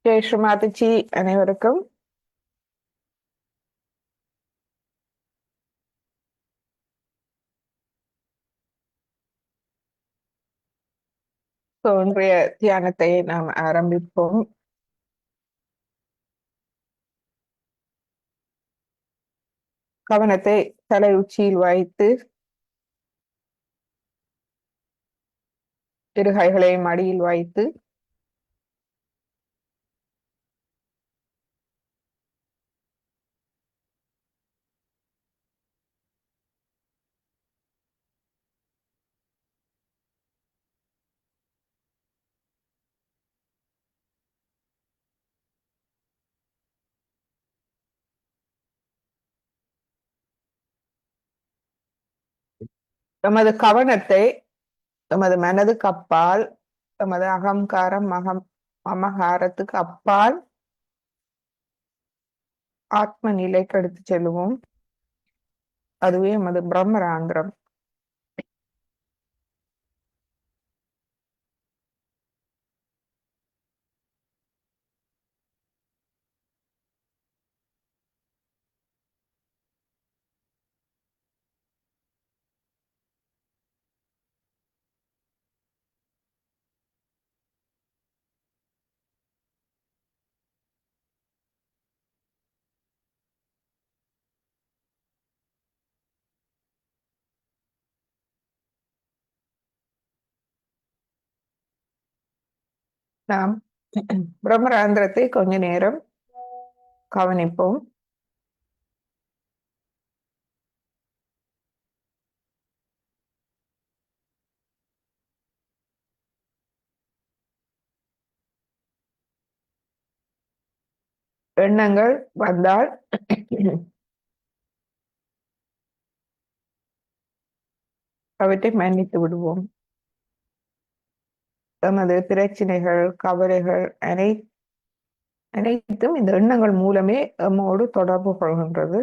ஜெய் ஸ்ரீ மாதாஜி அனைவருக்கும் இன்றைய தியானத்தை நாம் ஆரம்பிப்போம். கவனத்தை தலை உச்சியில் வைத்து இரு கைகளை மடியில் வைத்து நமது கவனத்தை நமது மனதுக்கு அப்பால், நமது அகங்காரம் மமகாரத்துக்கு அப்பால் ஆத்ம நிலைக்கு எடுத்து செல்வோம். அதுவே நமது பிரம்மராந்திரம். நாம் பிரம்மராந்திரத்தை கொஞ்ச நேரம் கவனிப்போம். எண்ணங்கள் வந்தால் அவற்றை மன்னித்து விடுவோம். நமது பிரச்சனைகள், கவலைகள் அனைத்தும் இந்த எண்ணங்கள் மூலமே நம்மோடு தொடர்பு கொள்கின்றது.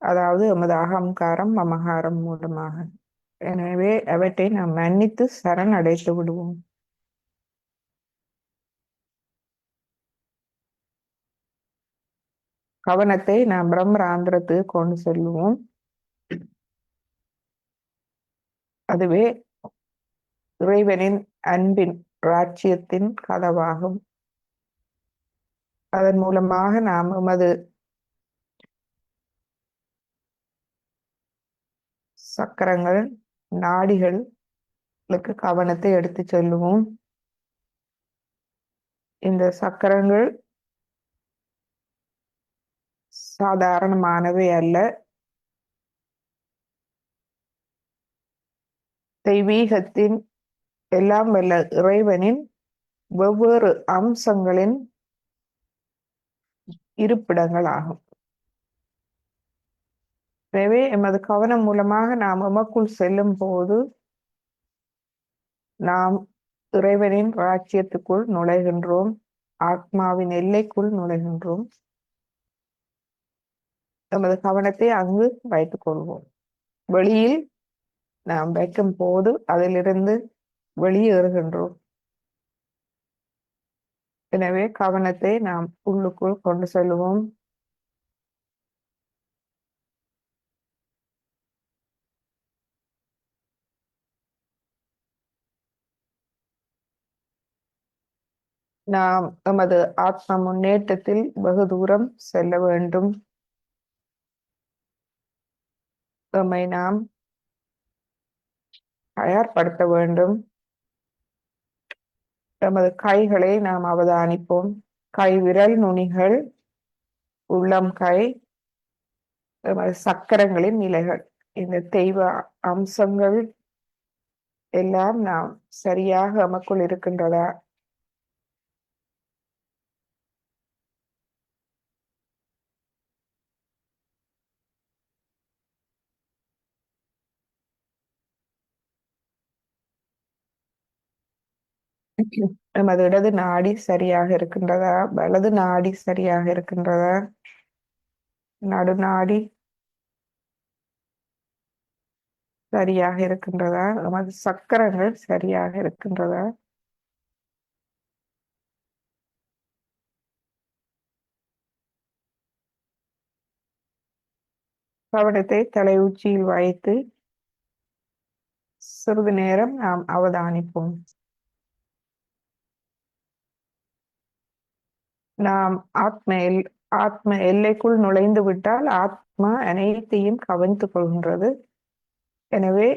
அதாவது எமது அகங்காரம் மமகாரம் மூலமாக. எனவே அவற்றை நாம் மன்னித்து சரணடைத்து விடுவோம். கவனத்தை நாம் பிரம்மராந்திரத்துக்கு கொண்டு செல்வோம். அதுவே இறைவனின் அன்பின் ராஜ்யத்தின் கதவாகும். அதன் மூலமாக நாம் எமது சக்கரங்கள், நாடிகளுக்கு கவனத்தை எடுத்து செல்லுவோம். இந்த சக்கரங்கள் சாதாரணமானவை அல்ல. தெய்வீகத்தின் எல்லாம் வல்ல இறைவனின் வெவ்வேறு அம்சங்களின் இருப்பிடங்களாகும். எனவே எமது கவனம் மூலமாக நாம் எமக்குள் செல்லும் போது நாம் இறைவனின் ராஜ்யத்துக்குள் நுழைகின்றோம், ஆத்மாவின் எல்லைக்குள் நுழைகின்றோம். எமது கவனத்தை அங்கு வைத்துக் கொள்வோம். வெளியில் நாம் வைக்கும் போது அதிலிருந்து வெளியேறுகின்றோம். எனவே கவனத்தை நாம் உள்ளுக்குள் கொண்டு செல்வோம். நாம் எமது ஆத்ம முன்னேற்றத்தில் வெகு தூரம் செல்ல வேண்டும். எம்மை நாம் தயார்படுத்த வேண்டும். எமது கைகளை நாம் அவதானிப்போம். கை விரல் நுனிகள், உள்ளம் கை, எமது சக்கரங்களின் நிலைகள், இந்த தெய்வ அம்சங்கள் எல்லாம் நாம் சரியாக நமக்குள் இருக்கின்றதா? நமது இடது நாடி சரியாக இருக்கின்றதா? வலது நாடி சரியாக இருக்கின்றதா? நடுநாடி சரியாக இருக்கின்றதா? நமது சக்கரங்கள் சரியாக இருக்கின்றதா? கவனத்தை தலை உச்சியில் வைத்து சிறிது நேரம் நாம் அவதானிப்போம். நாம் ஆத்ம எல்லைக்குள் நுழைந்து விட்டால் ஆத்மா அனைத்தையும் கவனித்துக் கொள்கின்றது. எனவே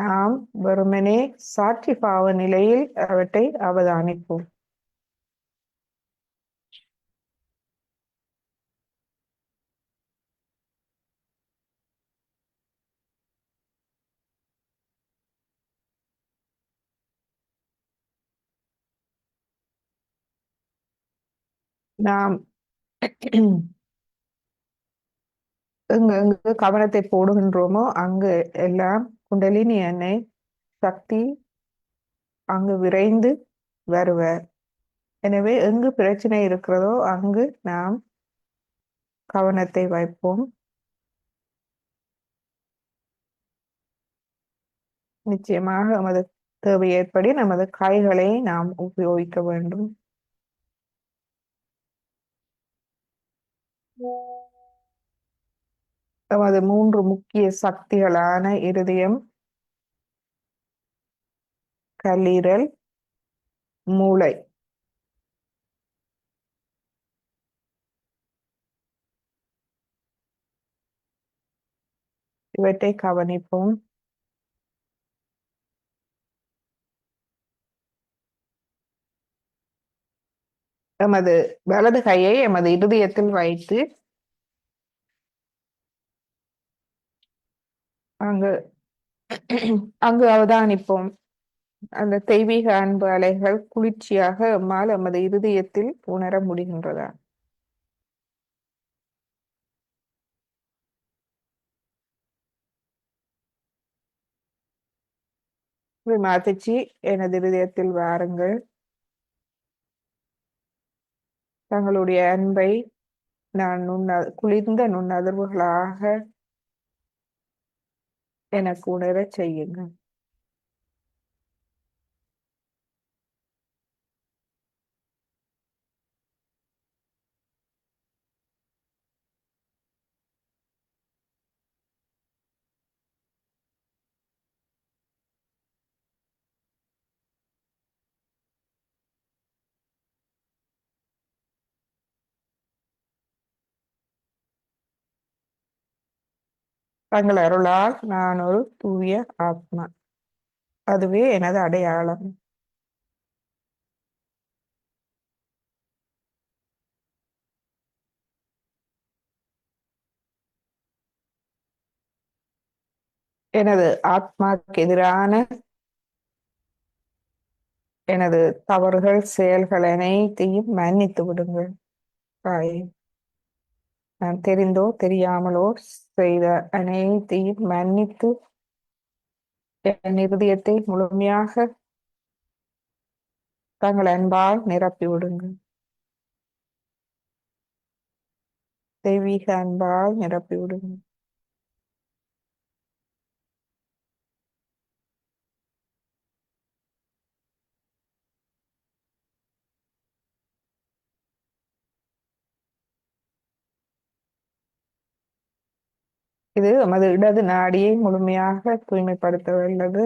நாம் வெறுமனே சாட்சி பாவ நிலையில் அவற்றை அவதானிப்போம். நாம் எங்கு கவனத்தை போடுகின்றோமோ அங்கு எல்லாம் குண்டலினி எண்ணெய் சக்தி அங்கு விரைந்து வருவர். எனவே எங்கு பிரச்சனை இருக்கிறதோ அங்கு நாம் கவனத்தை வைப்போம். நிச்சயமாக நமது தேவையேற்படி நமது கைகளை நாம் உபயோகிக்க வேண்டும். நமது 3 முக்கிய சக்திகளான இருதயம், கல்லீரல், மூளை, இவற்றை கவனிப்போம். எமது வலது கையை எமது இருதயத்தில் வைத்து அங்கு அங்கு அவதானிப்போம். அந்த தெய்வீக அன்பு அலைகள் குளிர்ச்சியாக எம்மால் எமது இருதயத்தில் உணர முடிகின்றதா? மாத்திச்சு எனது இருதயத்தில் வாருங்கள். தங்களுடைய அன்பை நான் குளிர்ந்த நுண்ணதிர்வுகளாக எனக்கு உணர செய்யுங்கள். தங்கள் அருளால் நான் ஒரு தூய ஆத்மா, அதுவே எனது அடையாளம். எனது ஆத்மாக்கு எதிரான எனது தவறுகள் செயல்கள் அனைத்தையும் மன்னித்து விடுங்கள் தாயே. நான் தெரிந்தோ தெரியாமலோ செய்த அனைத்தையும் மன்னித்து என் இருதயத்தை முழுமையாக தங்கள் அன்பால் நிரப்பி விடுங்கள். தெய்வீக அன்பால் நிரப்பி விடுங்கள். இது நமது இடது நாடியை முழுமையாக தூய்மைப்படுத்த வல்லது.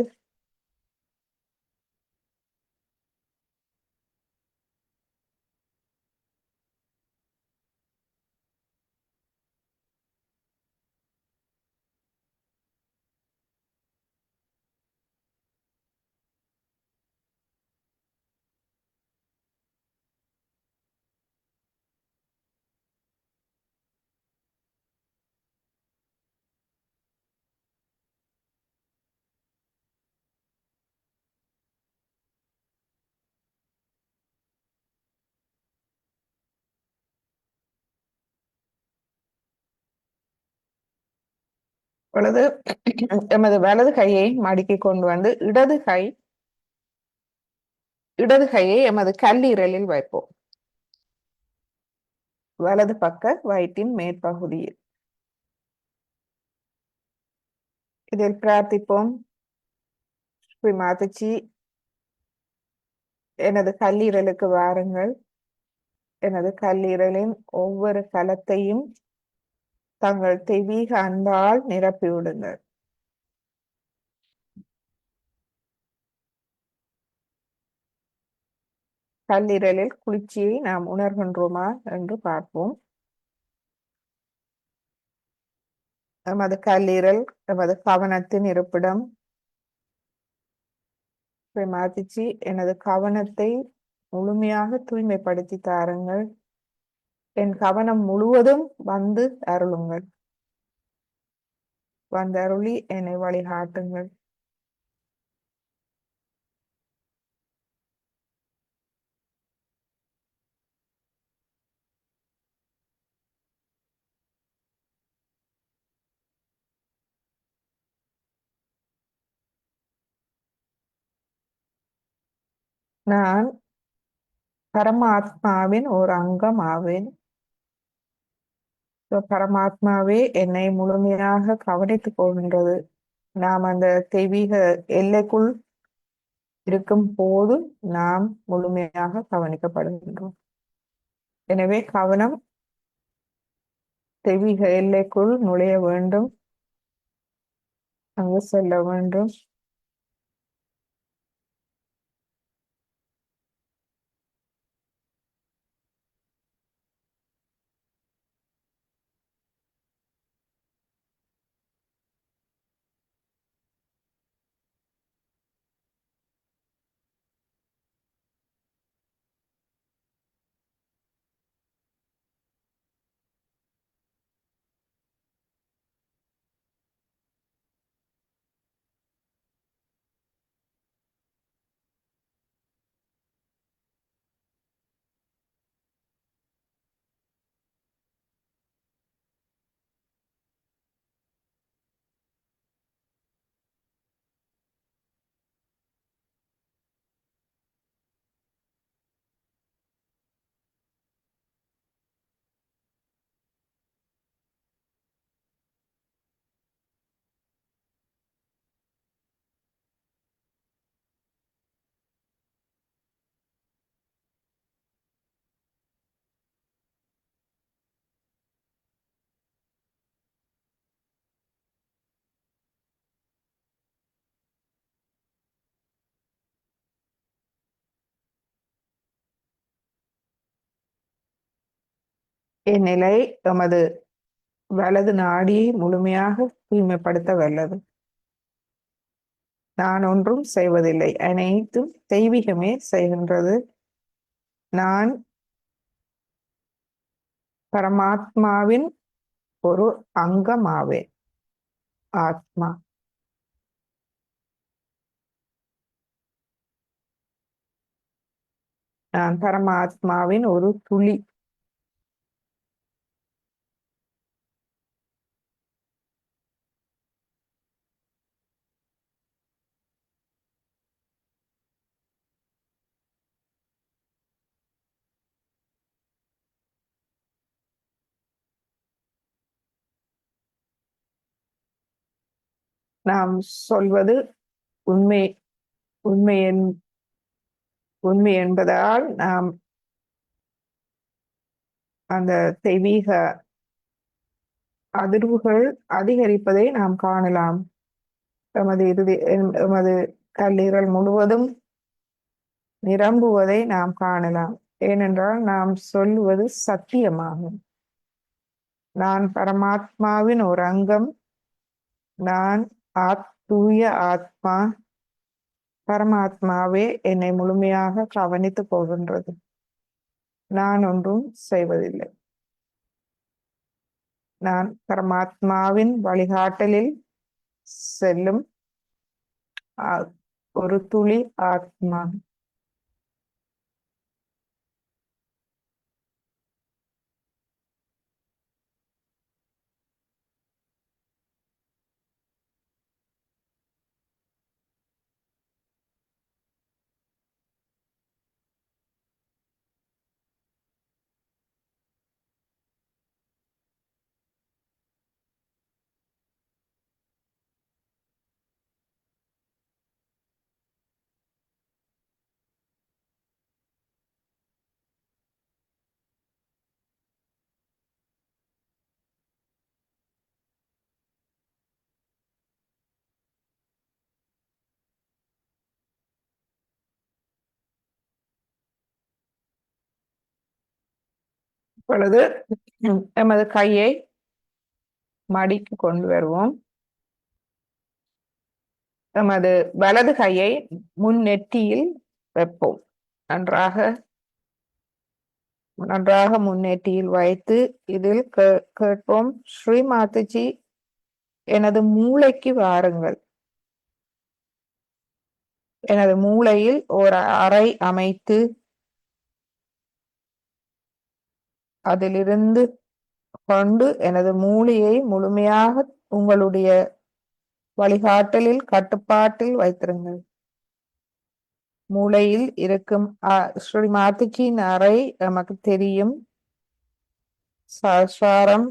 பொழுது எமது வலது கையை மடக்கிக் கொண்டு வந்து இடது கையை எமது கல்லீரலில் வைப்போம். வலது பக்க வயிற்றின் மேற்பகுதியில். இதில் பிரார்த்திப்போம். ஸ்ரீ மாதாஜி, எனது கல்லீரலுக்கு வாருங்கள். எனது கல்லீரலின் ஒவ்வொரு கலத்தையும் தங்கள் தெய்வீக அன்பால் நிரப்பிவிடுங்கள். கல்லீரலில் குளிர்ச்சியை நாம் உணர்கின்றோமா என்று பார்ப்போம். எமது கல்லீரல் எமது கவனத்தின் இருப்பிடம். மாதாஜி, எனது கவனத்தை முழுமையாக தூய்மைப்படுத்தி தாருங்கள். என் கவனம் முழுவதும் வந்து அருளுங்கள். வந்தருளி என்னை வழிகாட்டுங்கள். நான் பரமாத்மாவின் ஒரு அங்கம் ஆவேன். பரமாத்மாவே என்னை முழுமையாக கவனித்துக் கொள்கின்றது. நாம் அந்த தெய்வீக எல்லைக்குள் இருக்கும் போது நாம் முழுமையாக கவனிக்கப்படுகின்றோம். எனவே கவனம் தெய்வீக எல்லைக்குள் நுழைய வேண்டும், அங்கு செல்ல வேண்டும். இந்நிலை எமது வலது நாடியை முழுமையாக தூய்மைப்படுத்த வல்லது. நான் ஒன்றும் செய்வதில்லை, அனைத்தும் தெய்வீகமே செய்கின்றது. நான் பரமாத்மாவின் ஒரு அங்கமாவேன். ஆத்மா நான் பரமாத்மாவின் ஒரு துளி. நாம் சொல்வது உண்மை. உண்மை உண்மை என்பதால் நாம் அந்த தெய்வீக அதிர்வுகள் அதிகரிப்பதை நாம் காணலாம். எமது கல்லீரல் முழுவதும் நிரம்புவதை நாம் காணலாம். ஏனென்றால் நாம் சொல்லுவது சத்தியமாகும். நான் பரமாத்மாவின் ஒரு அங்கம். நான் தூய ஆத்மா. பரமாத்மாவே என்னை முழுமையாக கவனித்துக் கொள்கின்றது. நான் ஒன்றும் செய்வதில்லை. நான் பரமாத்மாவின் வழிகாட்டலில் செல்லும் ஒரு துளி ஆத்மா. இப்பொழுது எமது கையை மடிக்கு கொண்டு வருவோம். எமது வலது கையை முன் நெற்றியில் வைப்போம். நன்றாக நன்றாக முன்னேற்றியில் வைத்து இதில் கேட்போம், ஸ்ரீ மாதாஜி எனது மூளைக்கு வாருங்கள். எனது மூளையில் ஒரு அறை அமைத்து அதிலிருந்து கொண்டு எனது மூளையை முழுமையாக உங்களுடைய வழிகாட்டலில் கட்டுப்பாட்டில் வைத்திருங்கள். மூளையில் இருக்கும் ஸ்ரீ மாதாஜியின் அறை நமக்கு தெரியும். சஹஸ்ராரம்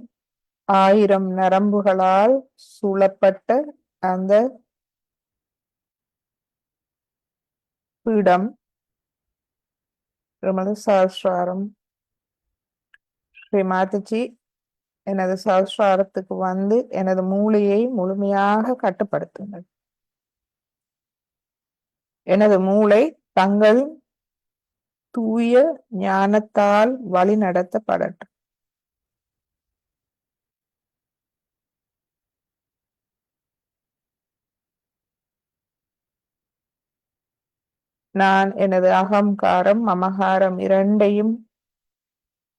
1000 நரம்புகளால் சூழப்பட்ட அந்த பீடம் எமது சஹஸ்ராரம். ஸ்ரீ மாதாஜி எனது சஹஸ்ராரத்துக்கு வந்து எனது மூளையை முழுமையாக கட்டுப்படுத்துங்கள். எனது மூளை தங்கள் தூய ஞானத்தால் வழி நடத்தப்படட்டும். நான் எனது அகங்காரம் மமகாரம் இரண்டையும்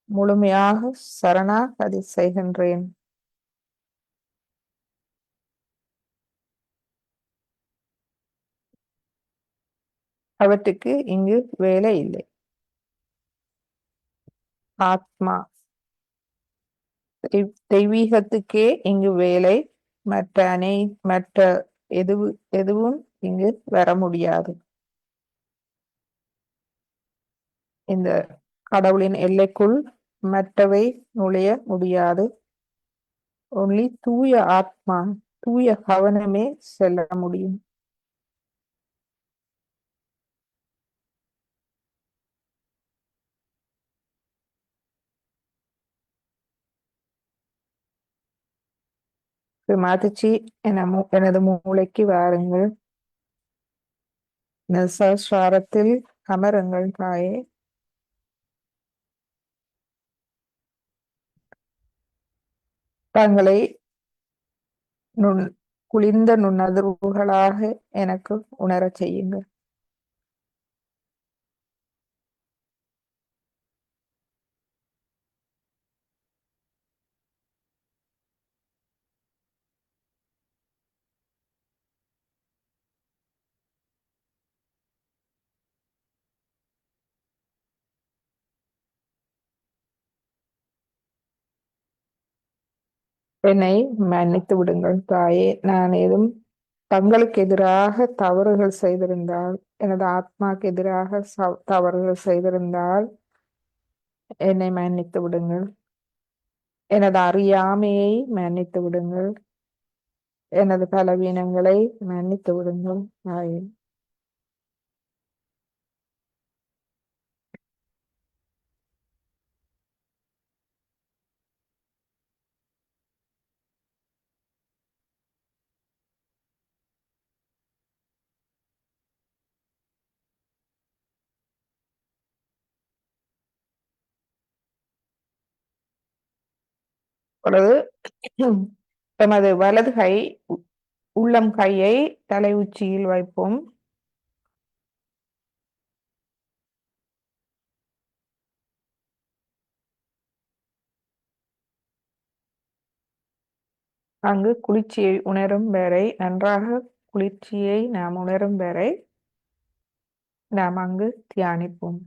முழுமையாக சரணாகதி செய்கின்றேன். அவற்றுக்கு இங்கு வேலை இல்லை. ஆத்மா தெய்வீகத்துக்கே இங்கு வேலை. மற்ற எதுவும் இங்கு வர முடியாது. இந்த கடவுளின் எல்லைக்குள் மற்றவை நுழைய முடியாது. ஒன்லி தூய ஆத்மா, தூய கவனமே செல்ல முடியும். மாதாஜி எனது மூளைக்கு வாருங்கள். சஹஸ்ராரத்தில் அமருங்கள் தாயே. தங்களை குளிர்ந்த நுண்ணதிர்வுகளாக எனக்கு உணரச் செய்யுங்கள். என்னை மன்னித்து விடுங்கள் தாயே. நான் ஏதும் தங்களுக்கு எதிராக தவறுகள் செய்திருந்தால், எனது ஆத்மாக்கு எதிராக தவறுகள் செய்திருந்தால் என்னை மன்னித்து விடுங்கள். எனது அறியாமையை மன்னித்து விடுங்கள். எனது பலவீனங்களை மன்னித்து விடுங்கள் தாயே. பொழுது எமது வலது கை உள்ளம் கையை தலை உச்சியில் வைப்போம். அங்கு குளிர்ச்சியை உணரும் வரை, நன்றாக குளிர்ச்சியை நாம் உணரும் வரை நாம் அங்கு தியானிப்போம்.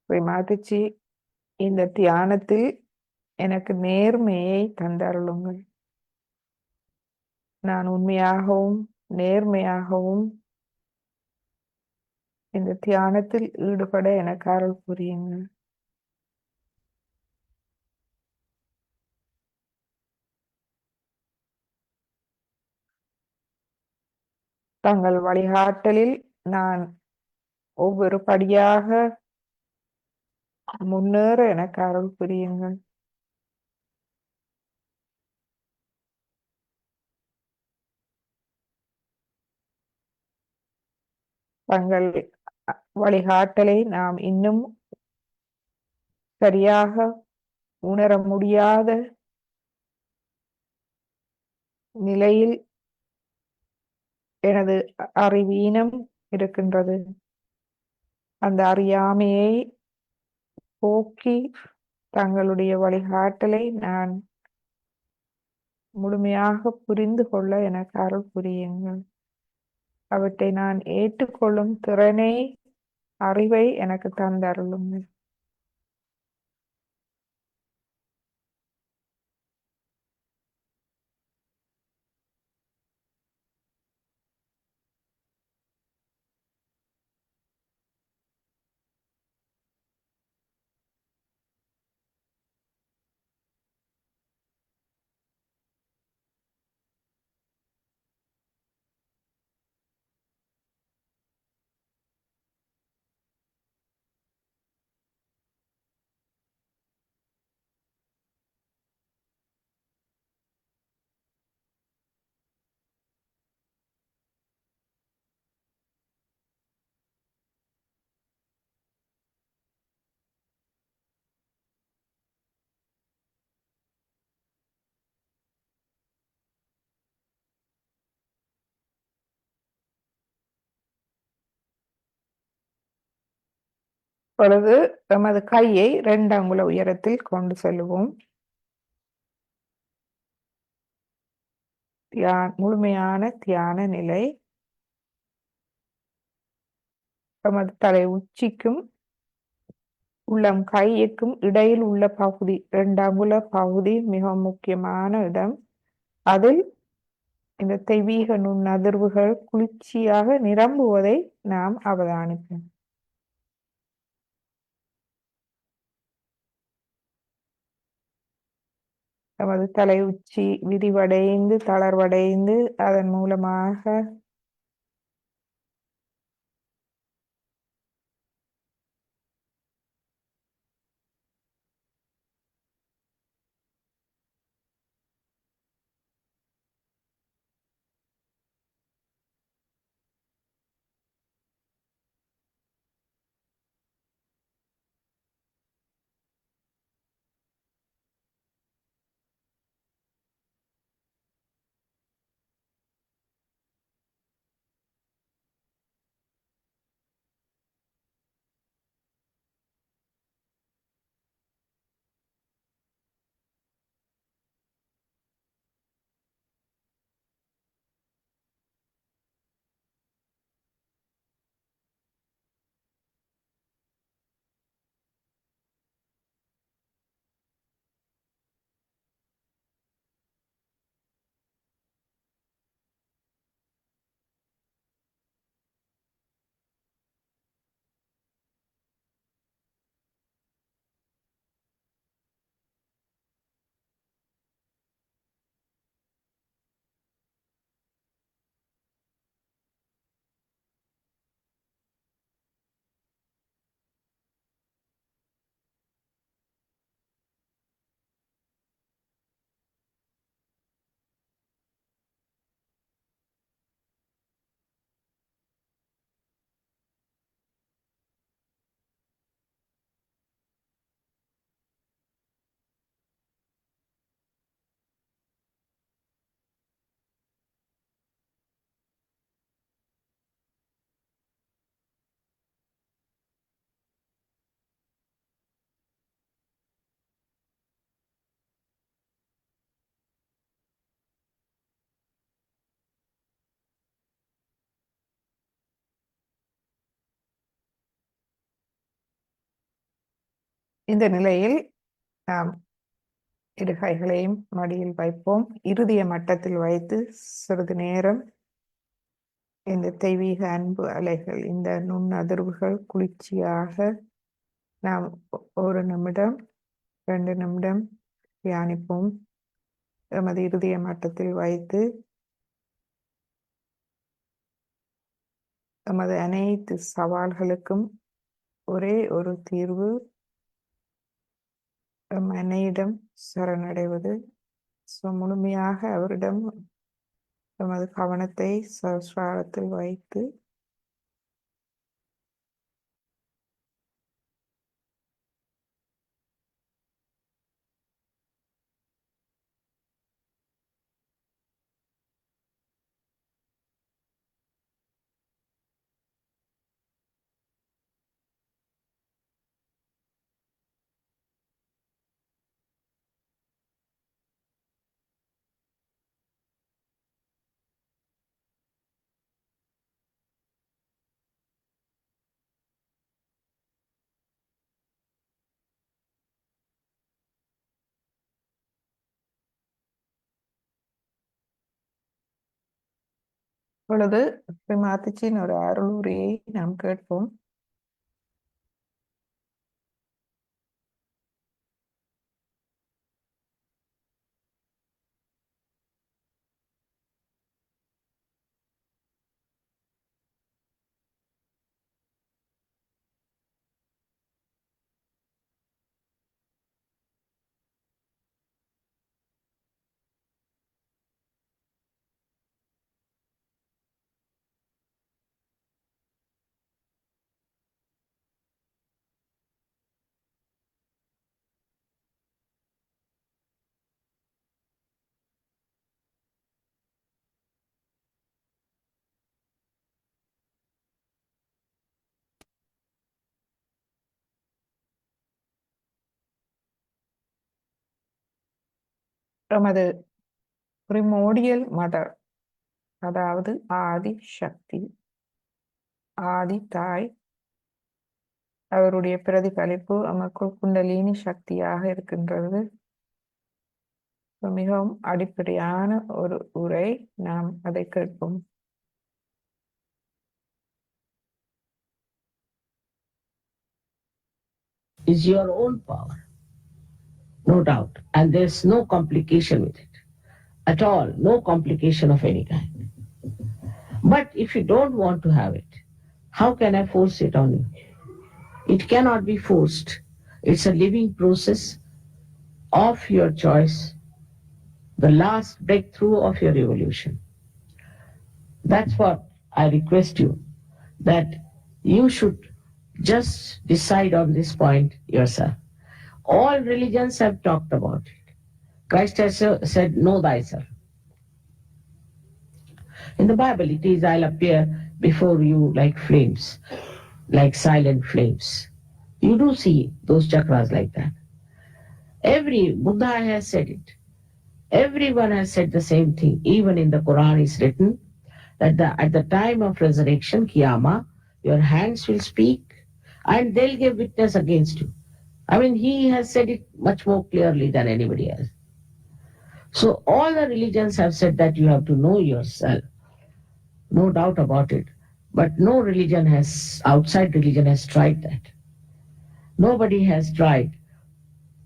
மாதச்சி, இந்த தியானத்தில் எனக்கு நேர்மையை தந்தருளுங்கள். நான் உண்மையாகவும் நேர்மையாகவும் இந்த தியானத்தில் ஈடுபட எனக்கு அருள் புரியுங்கள். தங்கள் வழிகாட்டலில் நான் ஒவ்வொரு படியாக முன்னேற எனக்கு அருள் புரியுங்கள். தங்கள் வழிகாட்டலை நாம் இன்னும் சரியாக உணர முடியாத நிலையில் எனது அறிவீனம் இருக்கின்றது. அந்த அறியாமையை போக்கி தங்களுடைய வழிகாட்டலை நான் முழுமையாக புரிந்து கொள்ள எனக்கு அருள் புரியுங்கள். அவற்றை நான் ஏற்றுக்கொள்ளும் திறனை, அறிவை எனக்கு தந்தருளுங்கள். இப்பொழுது எமது கையை 2 அங்குல உயரத்தில் கொண்டு செல்லுவோம். முழுமையான தியான நிலை. எமது தலை உச்சிக்கும் உள்ளம் கைக்கும் இடையில் உள்ள பகுதி, 2 அங்குல பகுதி மிக முக்கியமான இடம். அதில் இந்த தெய்வீக நுண்ணதிர்வுகள் குளிர்ச்சியாக நிரம்புவதை நாம் அவதானிப்போம். நமது தலை உச்சி விரிவடைந்து தளர்வடைந்து அதன் மூலமாக இந்த நிலையில் நாம் இரு கைகளையும் மடியில் வைப்போம். இருதய மட்டத்தில் வைத்து சிறிது நேரம் இந்த தெய்வீக அன்பு அலைகள், இந்த நுண்ணதிர்வுகள் குளிர்ச்சியாக நாம் 1 நிமிடம் 2 நிமிடம் தியானிப்போம். எமது இருதய மட்டத்தில் வைத்து எமது அனைத்து சவால்களுக்கும் ஒரே ஒரு தீர்வு, எம் அன்னையிடம் சரணடைவது. முழுமையாக அவரிடம் எமது கவனத்தை சஸ்வாரத்தில் வைத்து இப்பொழுது மாத்திச்சின் ஒரு அருளுரையை நாம் கேட்போம். நமது பிரிமோடியல் மதர், அதாவது ஆதி சக்தி, ஆதி தாய், அவருடைய பிரதிபலிப்பு நமக்குள் குண்டலினி சக்தியாக இருக்கின்றது. மிகவும் அடிப்படையான ஒரு உரை, நாம் அதை கேட்போம். Is your own power, no doubt, and there's no complication with it at all, no complication of any kind. But if you don't want to have it, how can I force it on you? It cannot be forced. It's a living process of your choice, the last breakthrough of your evolution. That's what I request you, that you should just decide on this point yourself. All religions have talked about it. Christ has said, know thyself. In the Bible, it is, I'll appear before you like flames, like silent flames. You do see those chakras like that. Buddha has said it. Everyone has said the same thing. Even in the Quran is written that at the time of resurrection, Qiyamah, your hands will speak and they'll give witness against you. I mean, he has said it much more clearly than anybody else. So all the religions have said that you have to know yourself. No doubt about it. But no religion outside religion has tried that. Nobody has tried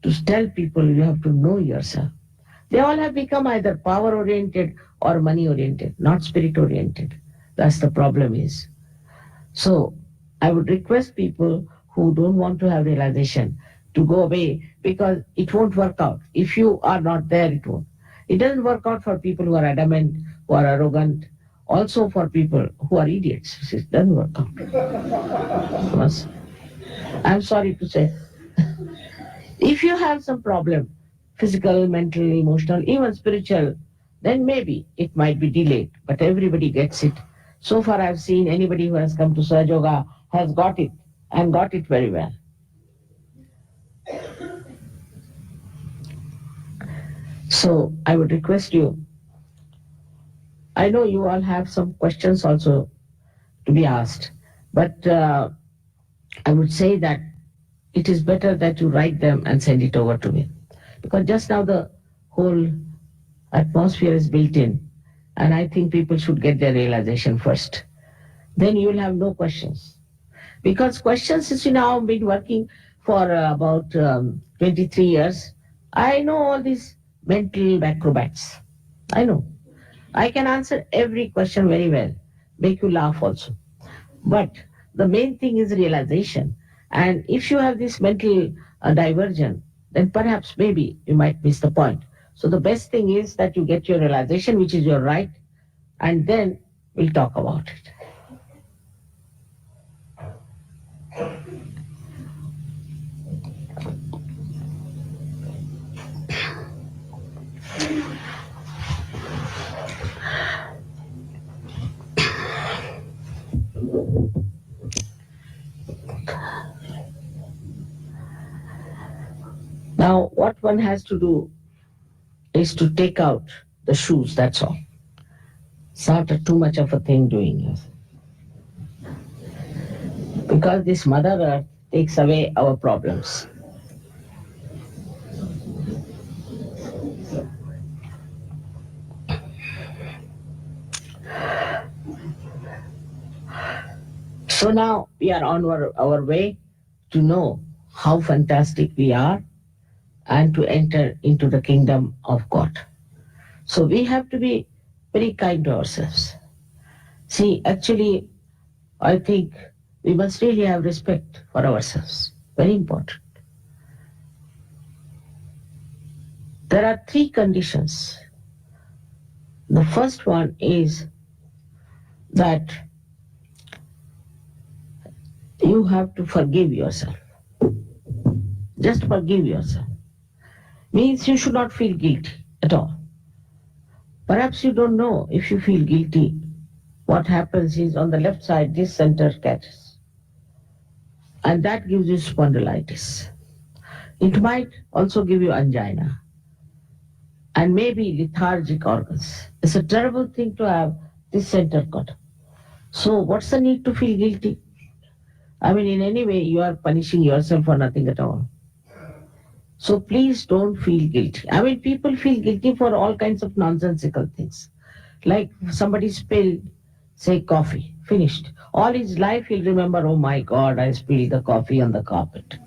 to tell people you have to know yourself. They all have become either power-oriented or money-oriented, not spirit-oriented. That's the problem is. So I would request people who don't want to have realization to go away, because it won't work out. If you are not there, it won't. It doesn't work out for people who are adamant, who are arrogant, also for people who are idiots. It doesn't work out. I'm sorry to say. If you have some problem, physical, mental, emotional, even spiritual, then maybe it might be delayed, but everybody gets it. So far I've seen anybody who has come to Sahaja Yoga has got it, and got it very well. So I would request you, I know you all have some questions also to be asked, but I would say that it is better that you write them and send it over to me. Because just now the whole atmosphere is built in, and I think people should get their realization first. Then you will have no questions. Because questions, since you now have been working for about 23 years, I know all these mental acrobats. I know. I can answer every question very well, make you laugh also. But the main thing is realization. And if you have this mental diversion, then perhaps maybe you might miss the point. So the best thing is that you get your realization, which is your right, and then we'll talk about it. Now, what one has to do is to take out the shoes, that's all. It's not too much of a thing doing it. Because this Mother Earth takes away our problems. So now we are on our way to know how fantastic we are and to enter into the kingdom of God. So we have to be very kind to ourselves. See, actually, I think we must really have respect for ourselves. Very important. There are 3 conditions. The first one is that you have to forgive yourself. Just forgive yourself. Means you should not feel guilty at all. Perhaps you don't know if you feel guilty. What happens is on the left side, this center catches. And that gives you spondylitis. It might also give you angina. And maybe lethargic organs. It's a terrible thing to have this center cut. So what's the need to feel guilty? I mean, in any way, you are punishing yourself for nothing at all. So please don't feel guilty. I mean, people feel guilty for all kinds of nonsensical things. Like somebody spilled, say, coffee, finished. All his life he'll remember, oh my God, I spilled the coffee on the carpet.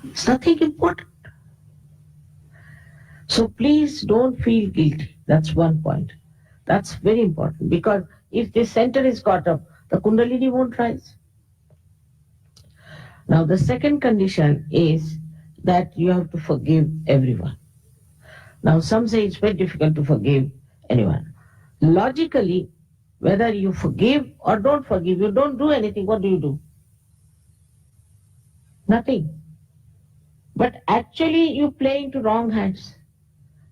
It's nothing important. So please don't feel guilty. That's one point. That's very important because if this center is caught up, the Kundalini won't rise. Now the second condition is that you have to forgive everyone. Now some say it's very difficult to forgive anyone. Logically, whether you forgive or don't forgive, you don't do anything, what do? Nothing. But actually you play into wrong hands.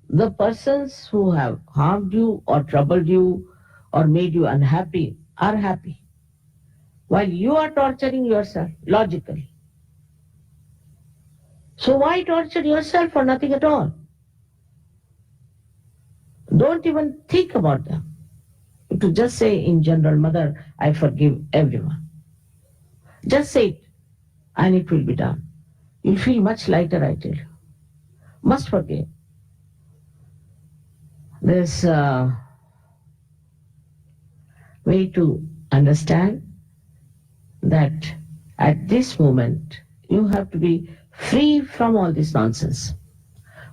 The persons who have harmed you or troubled you or made you unhappy are happy, while you are torturing yourself logically. So why torture yourself for nothing at all? Don't even think about them. To just say in general, Mother, I forgive everyone. Just say it and it will be done. You'll feel much lighter, I tell you. Must forgive. There's a way to understand that at this moment you have to be free from all this nonsense.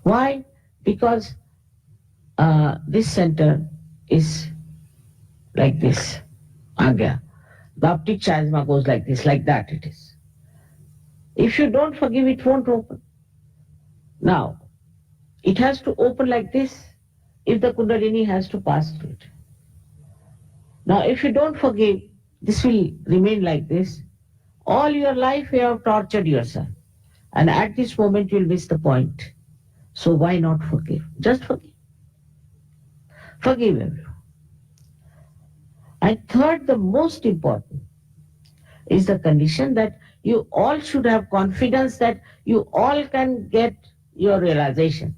Why? Because this center is like this, Agya. The optic chiasma goes like this, like that it is. If you don't forgive, it won't open. Now, it has to open like this if the Kundalini has to pass through it. Now, if you don't forgive, this will remain like this. All your life you have tortured yourself. And at this moment, you'll miss the point. So why not forgive? Just forgive. Forgive everyone. And third, the most important is the condition that you all should have confidence that you all can get your realization,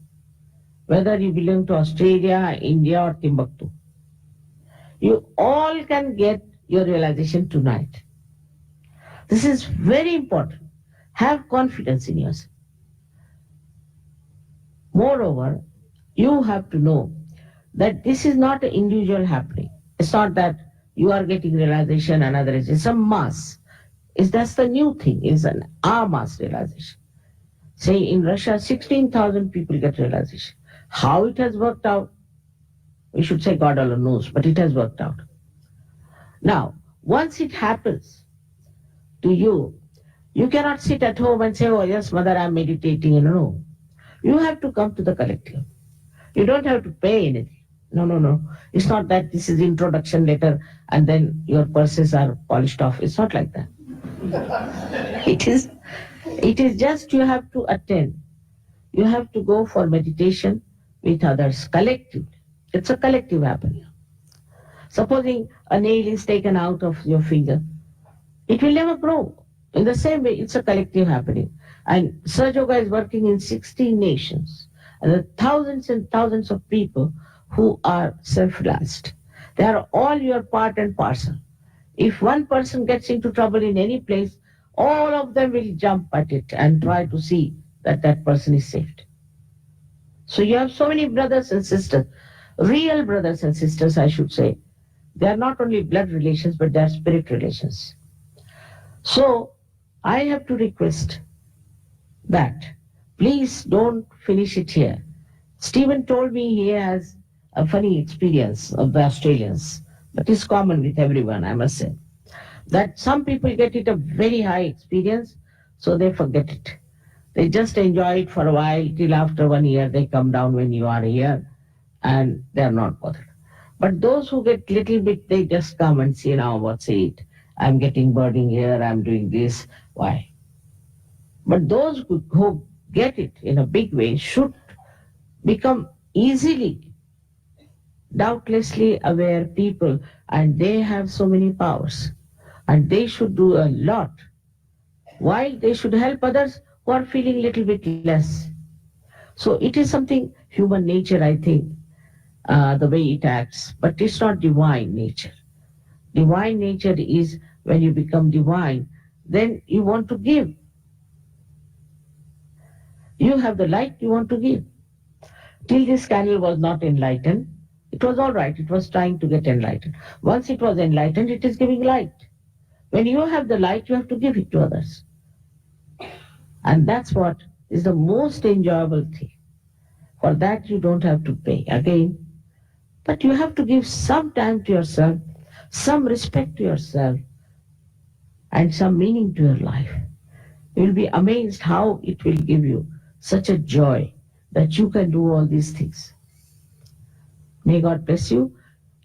whether you belong to Australia, India or Timbuktu. You all can get your realization tonight. This is very important Have confidence in yourself. Moreover, you have to know that this is not an individual happening. It's not that you are getting realization and others. It's a mass. That's the new thing. It's our mass realization. Say in Russia, 16,000 people get realization. How it has worked out, we should say God alone knows, but it has worked out. Now, once it happens to you, you cannot sit at home and say, oh yes, mother, I'm meditating. No. You have to come to the collective. You don't have to pay anything. No. It's not that this is introduction letter and then your purses are polished off. It's not like that. It is just you have to attend. You have to go for meditation with others collectively. It's a collective happening. Supposing a nail is taken out of your finger, it will never grow. In the same way, it's a collective happening. And Sahaja Yoga is working in 16 nations. And there are thousands and thousands of people who are self-realized. They are all your part and parcel. If one person gets into trouble in any place, all of them will jump at it and try to see that that person is saved. So you have so many brothers and sisters, real brothers and sisters, I should say. They are not only blood relations, but they are spirit relations. So I have to request that please don't finish it here. Stephen told me he has a funny experience of the Australians, but it's common with everyone, I must say. That some people get it a very high experience, so they forget it. They just enjoy it for a while, till after 1 year they come down when you are here, and they are not bothered. But those who get little bit, they just come and see now what's it. I'm getting burning here, I'm doing this. Why? But those who get it in a big way should become easily, doubtlessly aware people, and they have so many powers. And they should do a lot, while they should help others who are feeling little bit less. So it is something human nature, I think, the way it acts, but it's not divine nature. Divine nature is when you become divine, then you want to give. You have the light you want to give. Till this candle was not enlightened, it was all right. It was trying to get enlightened. Once it was enlightened, it is giving light. When you have the light, you have to give it to others. And that's what is the most enjoyable thing. For that, you don't have to pay again. But you have to give some time to yourself, some respect to yourself, and some meaning to your life. You will be amazed how it will give you such a joy that you can do all these things. May God bless you.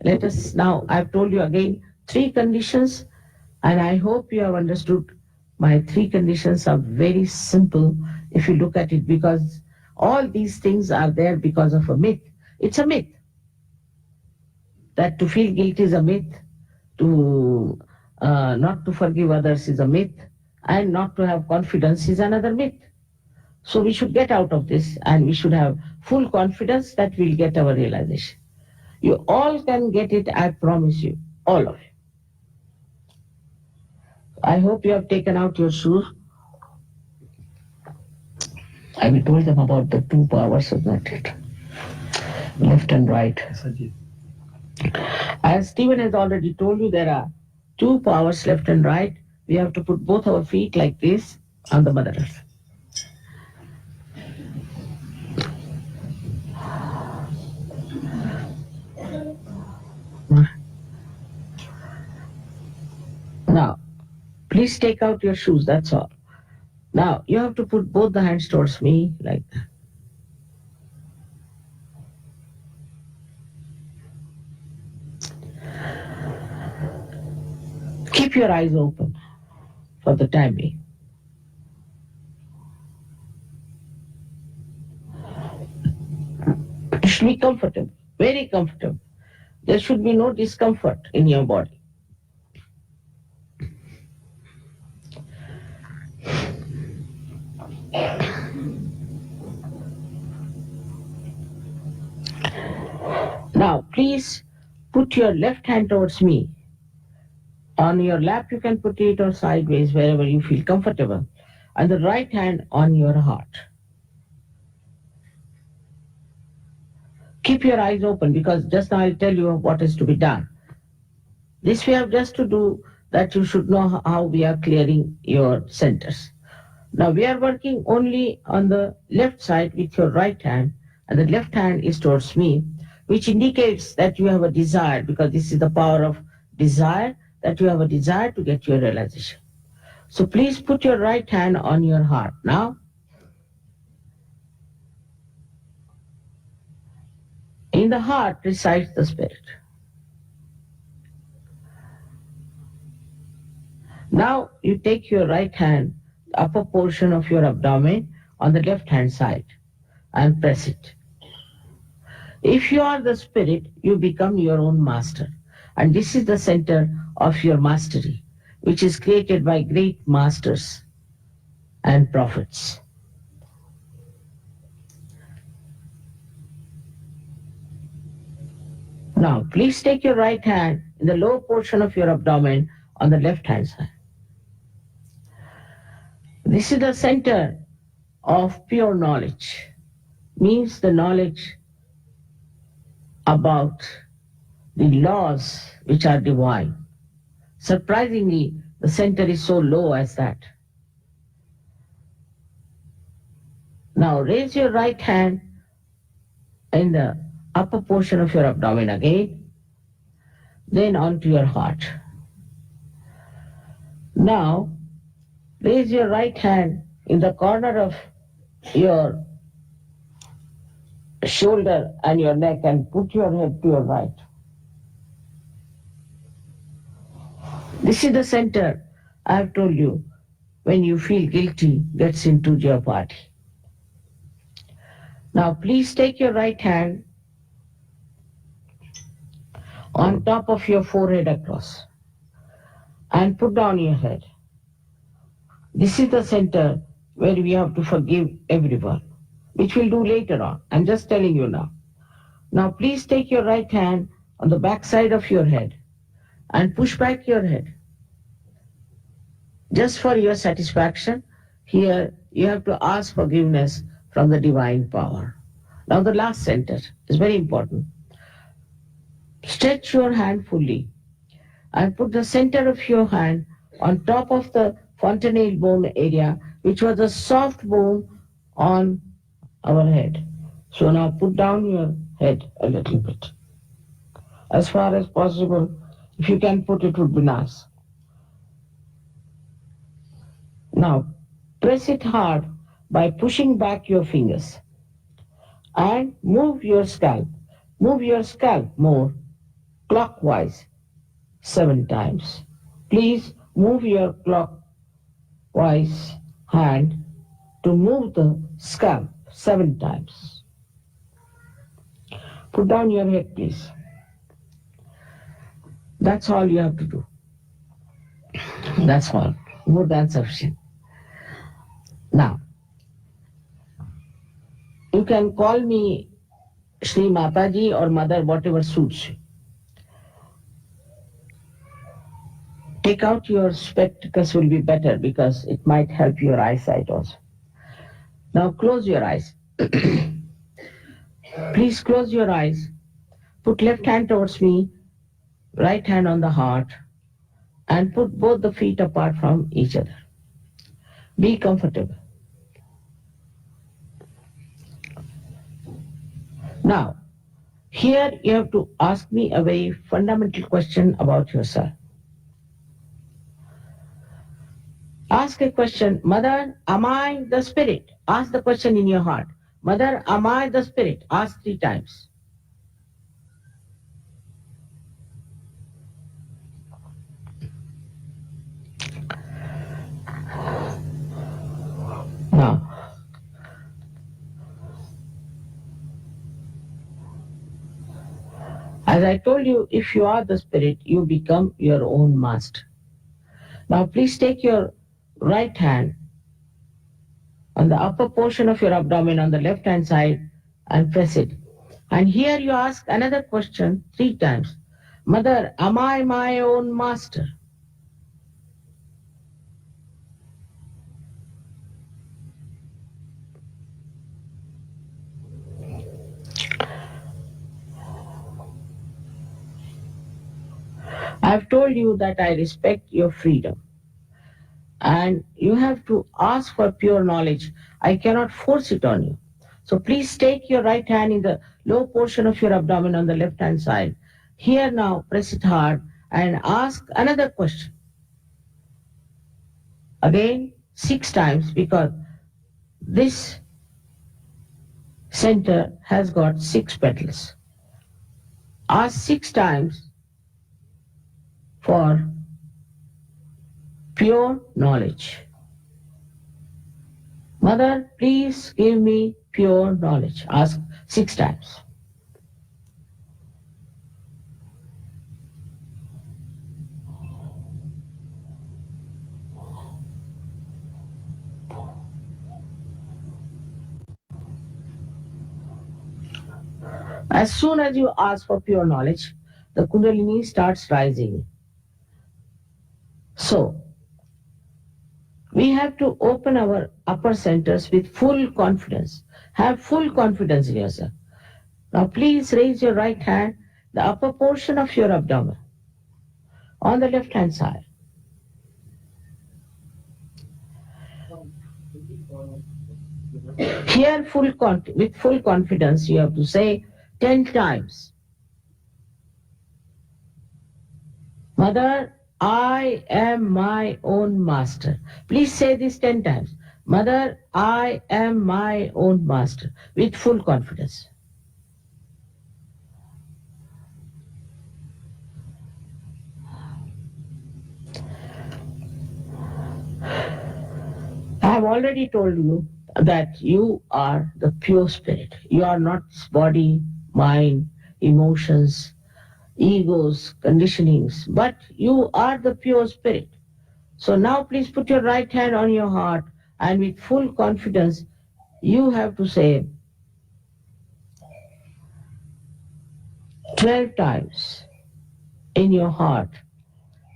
Let us now, I've told you again 3 conditions, and I hope you have understood. My 3 conditions are very simple if you look at it, because all these things are there because of a myth. It's a myth. That to feel guilty is a myth, to not to forgive others is a myth, and not to have confidence is another myth. So we should get out of this, and we should have full confidence that we'll get our realization. You all can get it, I promise you, all of you. I hope you have taken out your shoes. I will tell them about the 2 powers of that, left and right. As Stephen has already told you, there are 2 powers, left and right. We have to put both our feet like this on the Mother Earth. Now, please take out your shoes, that's all. Now, you have to put both the hands towards me like that. Keep your eyes open for the time being. You should be comfortable, very comfortable. There should be no discomfort in your body. Now, please put your left hand towards me. On your lap, you can put it, or sideways, wherever you feel comfortable. and the right hand on your heart. Keep your eyes open because just now I'll tell you what is to be done. This we have just to do that you should know how we are clearing your centers. Now we are working only on the left side with your right hand, and the left hand is towards me, which indicates that you have a desire, because this is the power of desire, that you have a desire to get your realization. So please put your right hand on your heart. Now, in the heart resides the spirit. Now you take your right hand, the upper portion of your abdomen on the left hand side, and press it. If you are the spirit, you become your own master. And this is the center of your mastery, which is created by great masters and prophets. Now, please take your right hand in the lower portion of your abdomen on the left hand side. This is the center of pure knowledge, means the knowledge about the laws which are divine. Surprisingly, the center is so low as that. Now raise your right hand in the upper portion of your abdomen again, then onto your heart. Now raise your right hand in the corner of your shoulder and your neck and put your head to your right. This is the center, I have told you, when you feel guilty gets into your body. Now please take your right hand on top of your forehead across and put down your head. This is the center where we have to forgive everyone, which we'll do later on. I'm just telling you now. Now please take your right hand on the back side of your head and push back your head. Just for your satisfaction, here you have to ask forgiveness from the divine power. Now the last center is very important. Stretch your hand fully and put the center of your hand on top of the fontanelle bone area, which was a soft bone on our head. So now put down your head a little bit. As far as possible, if you can put it, would be nice. Now press it hard by pushing back your fingers and move your scalp. Move your scalp more clockwise 7 times. Please move your clockwise hand to move the scalp 7 times. Put down your head, please. That's all you have to do. That's all. More than sufficient. Now, you can call me Shri Mataji or Mother, whatever suits you. Take out your spectacles will be better because it might help your eyesight also. Now close your eyes. Please close your eyes. Put left hand towards me, right hand on the heart, and put both the feet apart from each other. Be comfortable. Now, here you have to ask me a very fundamental question about yourself. Ask a question, Mother, am I the spirit? Ask the question in your heart. Mother, am I the spirit? Ask 3 times. Now, as I told you, if you are the spirit, you become your own master. Now please take your right hand on the upper portion of your abdomen on the left hand side and press it. And here you ask another question 3 times. Mother, am I my own master? I've told you that I respect your freedom. And you have to ask for pure knowledge. I cannot force it on you. So please take your right hand in the low portion of your abdomen on the left hand side. Here now, press it hard and ask another question. Again, 6 times, because this center has got 6 petals. Ask 6 times for pure knowledge. Mother, please give me pure knowledge. Ask 6 times. As soon as you ask for pure knowledge, the Kundalini starts rising. So, we have to open our upper centers with full confidence. Have full confidence in yourself. Now, please raise your right hand, the upper portion of your abdomen, on the left hand side. Here, with full confidence, you have to say 10 times, Mother, I am my own master. Please say this 10 times. Mother, I am my own master, with full confidence. I have already told you that you are the pure spirit. You are not body, mind, emotions, egos, conditionings, but you are the pure spirit. So now please put your right hand on your heart and with full confidence you have to say 12 times in your heart,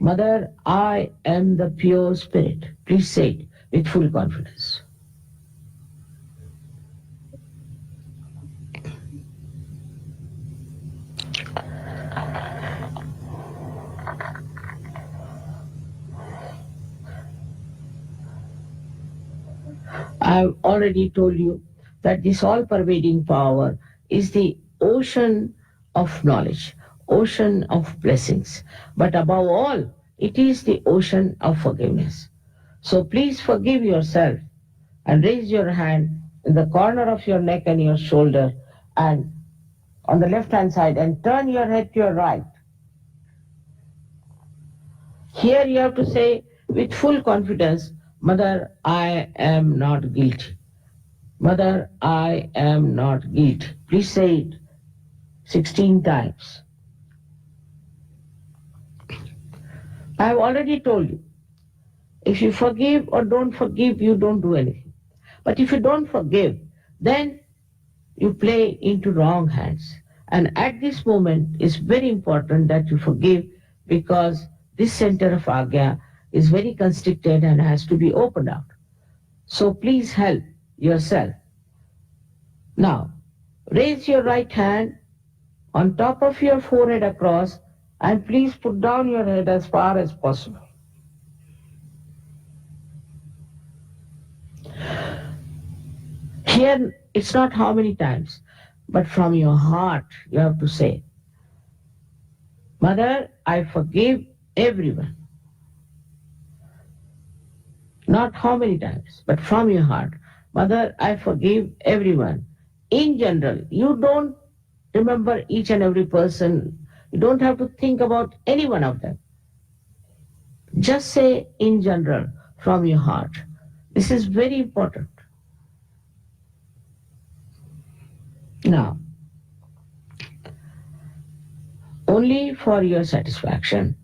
Mother, I am the pure spirit. Please say it with full confidence. I've already told you that this all-pervading power is the ocean of knowledge, ocean of blessings. But above all, it is the ocean of forgiveness. So please forgive yourself and raise your hand in the corner of your neck and your shoulder and on the left hand side and turn your head to your right. Here you have to say with full confidence, Mother, I am not guilty. Mother, I am not guilty. Please say it 16 times. I have already told you, if you forgive or don't forgive, you don't do anything. But if you don't forgive, then you play into wrong hands. And at this moment, it's very important that you forgive because this center of Agya is very constricted and has to be opened out. So please help yourself. Now, raise your right hand on top of your forehead across and please put down your head as far as possible. Here, it's not how many times, but from your heart you have to say, Mother, I forgive everyone. Not how many times, but from your heart. Mother, I forgive everyone. In general, you don't remember each and every person. You don't have to think about any one of them. Just say in general from your heart. This is very important. Now, only for your satisfaction,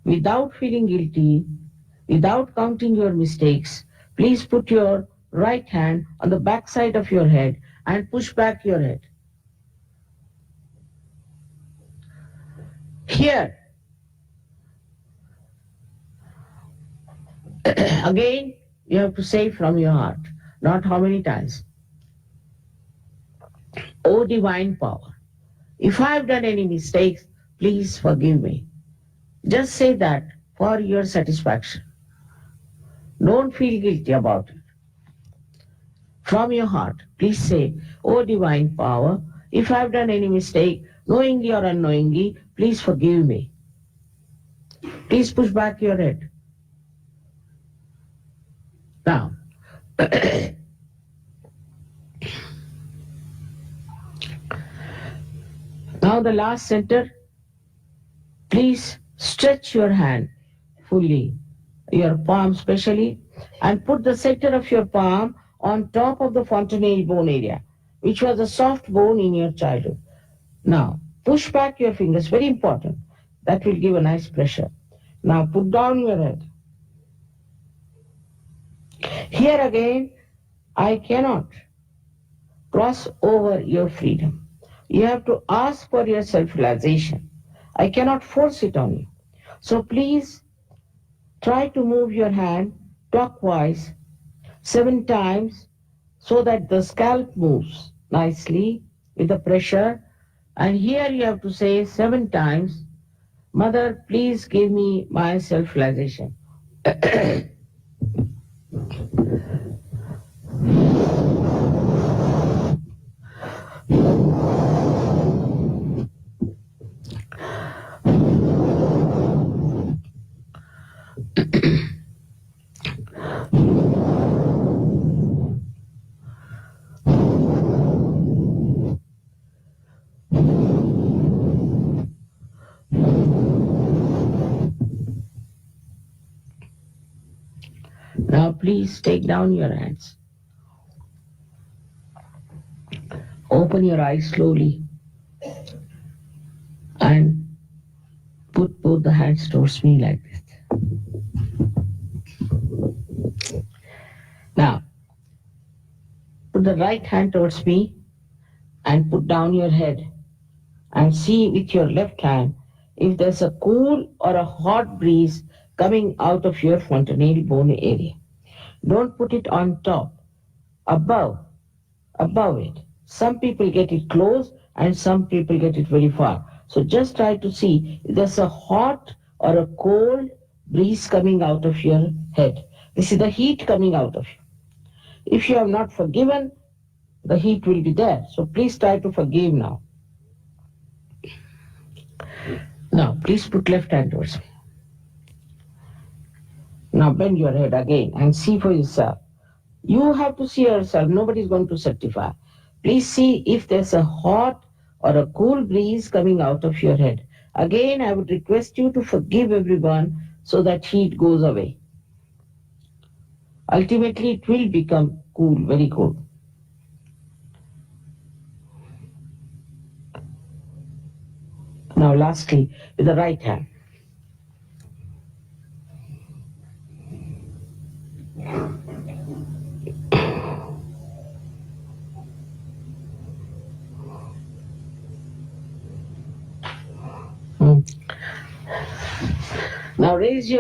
without feeling guilty, without counting your mistakes, please put your right hand on the back side of your head and push back your head. Here, again, you have to say from your heart, not how many times. O divine power, if I have done any mistakes, please forgive me. Just say that for your satisfaction. Don't feel guilty about it. From your heart, please say, "Oh divine power, if I've done any mistake, knowingly or unknowingly, please forgive me." Please push back your head. Now, now the last center, please stretch your hand fully, your palm specially, and put the center of your palm on top of the fontanelle bone area, which was a soft bone in your childhood. Now, push back your fingers, very important. That will give a nice pressure. Now, put down your head. Here again, I cannot cross over your freedom. You have to ask for your self-realization. I cannot force it on you. So please try to move your hand clockwise 7 times so that the scalp moves nicely with the pressure. And here you have to say 7 times, "Mother, please give me my self-realization." Now please take down your hands. Open your eyes slowly and put both the hands towards me like this. Now, put the right hand towards me and put down your head and see with your left hand if there's a cool or a hot breeze coming out of your fontanelle bone area. Don't put it on top, above it. Some people get it close and some people get it very far. So just try to see if there's a hot or a cold breeze coming out of your head. This is the heat coming out of you. If you have not forgiven, the heat will be there. So please try to forgive now. Now, please put left hand towards me. Now bend your head again and see for yourself. You have to see yourself. Nobody is going to certify. Please see if there's a hot or a cool breeze coming out of your head. Again, I would request you to forgive everyone so that heat goes away. Ultimately, it will become cool, very cool. Now, lastly, with the right hand. Now raise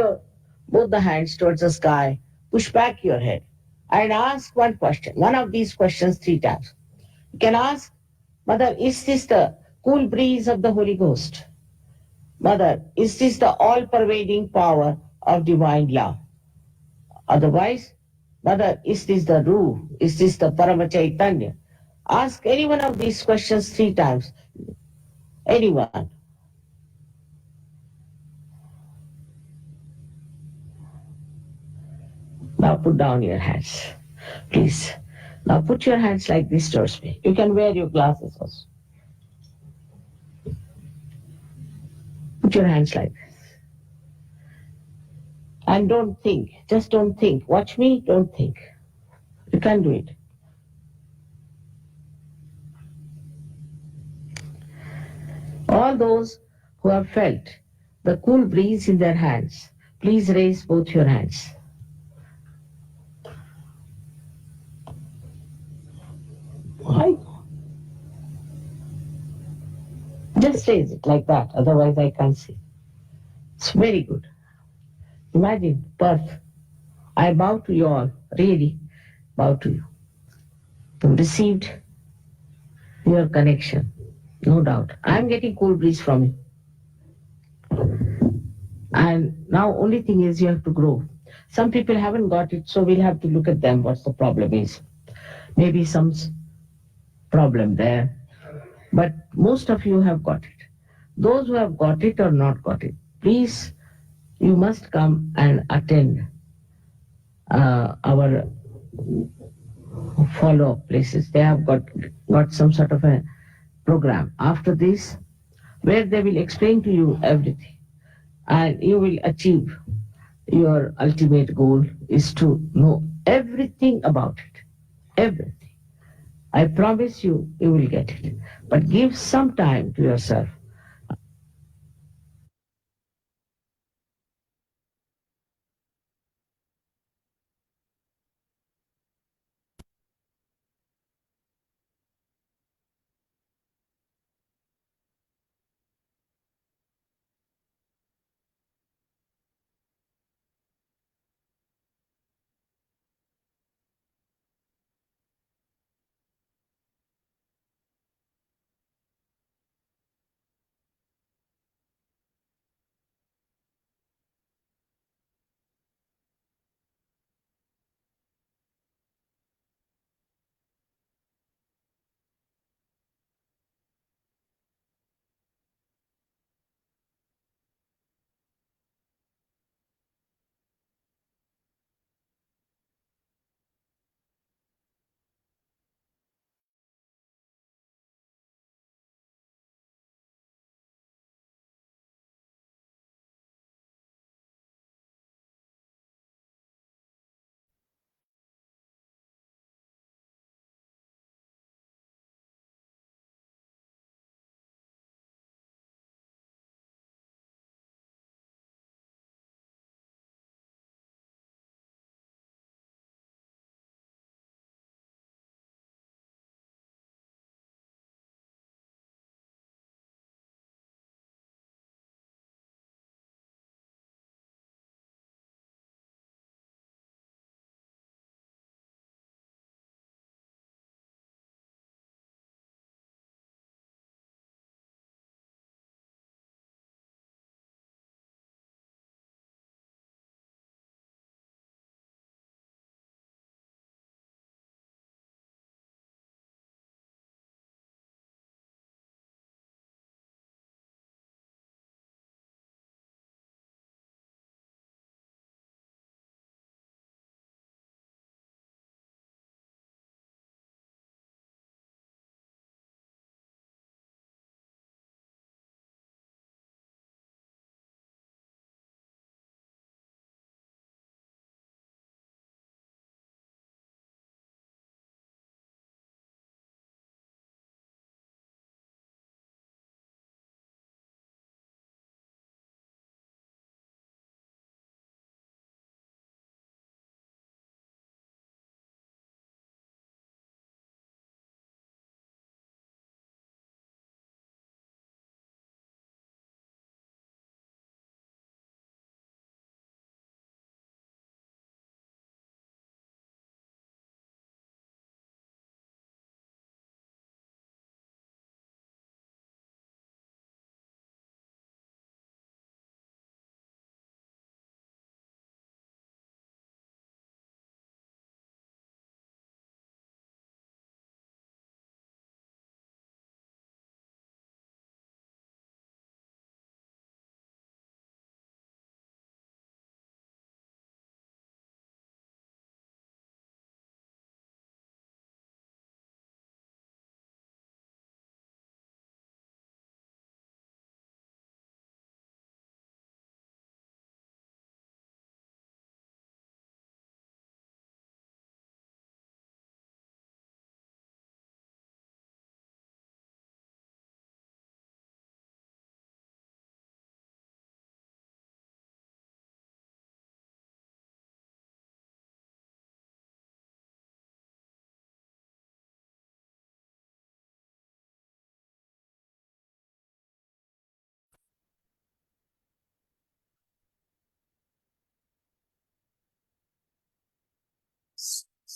both the hands towards the sky, push back your head, and ask one question, one of these questions 3 times. You can ask, "Mother, is this the cool breeze of the Holy Ghost? Mother, is this the all-pervading power of divine love? Otherwise, Mother, is this the Ruh? Is this the Paramachaitanya?" Ask any one of these questions 3 times. Anyone. Now put down your hands, please. Now put your hands like this towards me. You can wear your glasses also. Put your hands like this. And don't think, just don't think. Watch me, don't think. You can do it. All those who have felt the cool breeze in their hands, please raise both your hands. Just raise it like that, otherwise I can't see. It's very good. Imagine birth. I bow to you all, really bow to you. You've received your connection, no doubt. I'm getting cool breeze from you. And now only thing is you have to grow. Some people haven't got it, so we'll have to look at them, what the problem is. Maybe some problem there. But most of you have got it. Those who have got it or not got it, please, you must come and attend our follow-up places. They have got some sort of a program after this where they will explain to you everything, and you will achieve your ultimate goal is to know everything about it. Everything. I promise you, you will get it. But give some time to yourself.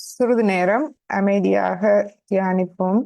சிறிது நேரம் அமைதியாக தியானிப்போம்.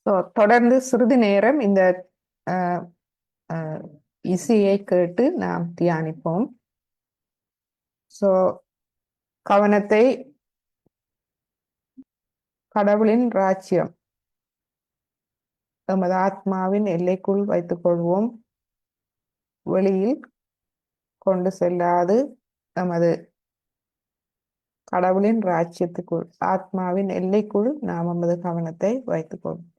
So தொடர்ந்து சிறிது நேரம் இந்த அஹ், அஹ், இசையை கேட்டு நாம் தியானிப்போம். ஸோ கவனத்தை கடவுளின் ராஜ்யம் எமது ஆத்மாவின் எல்லைக்குள் வைத்துக் கொள்வோம். வெளியில் கொண்டு செல்லாது நமது கடவுளின் ராஜ்யத்துக்குள் ஆத்மாவின் எல்லைக்குள் நாம் நமது கவனத்தை வைத்துக் கொள்வோம்.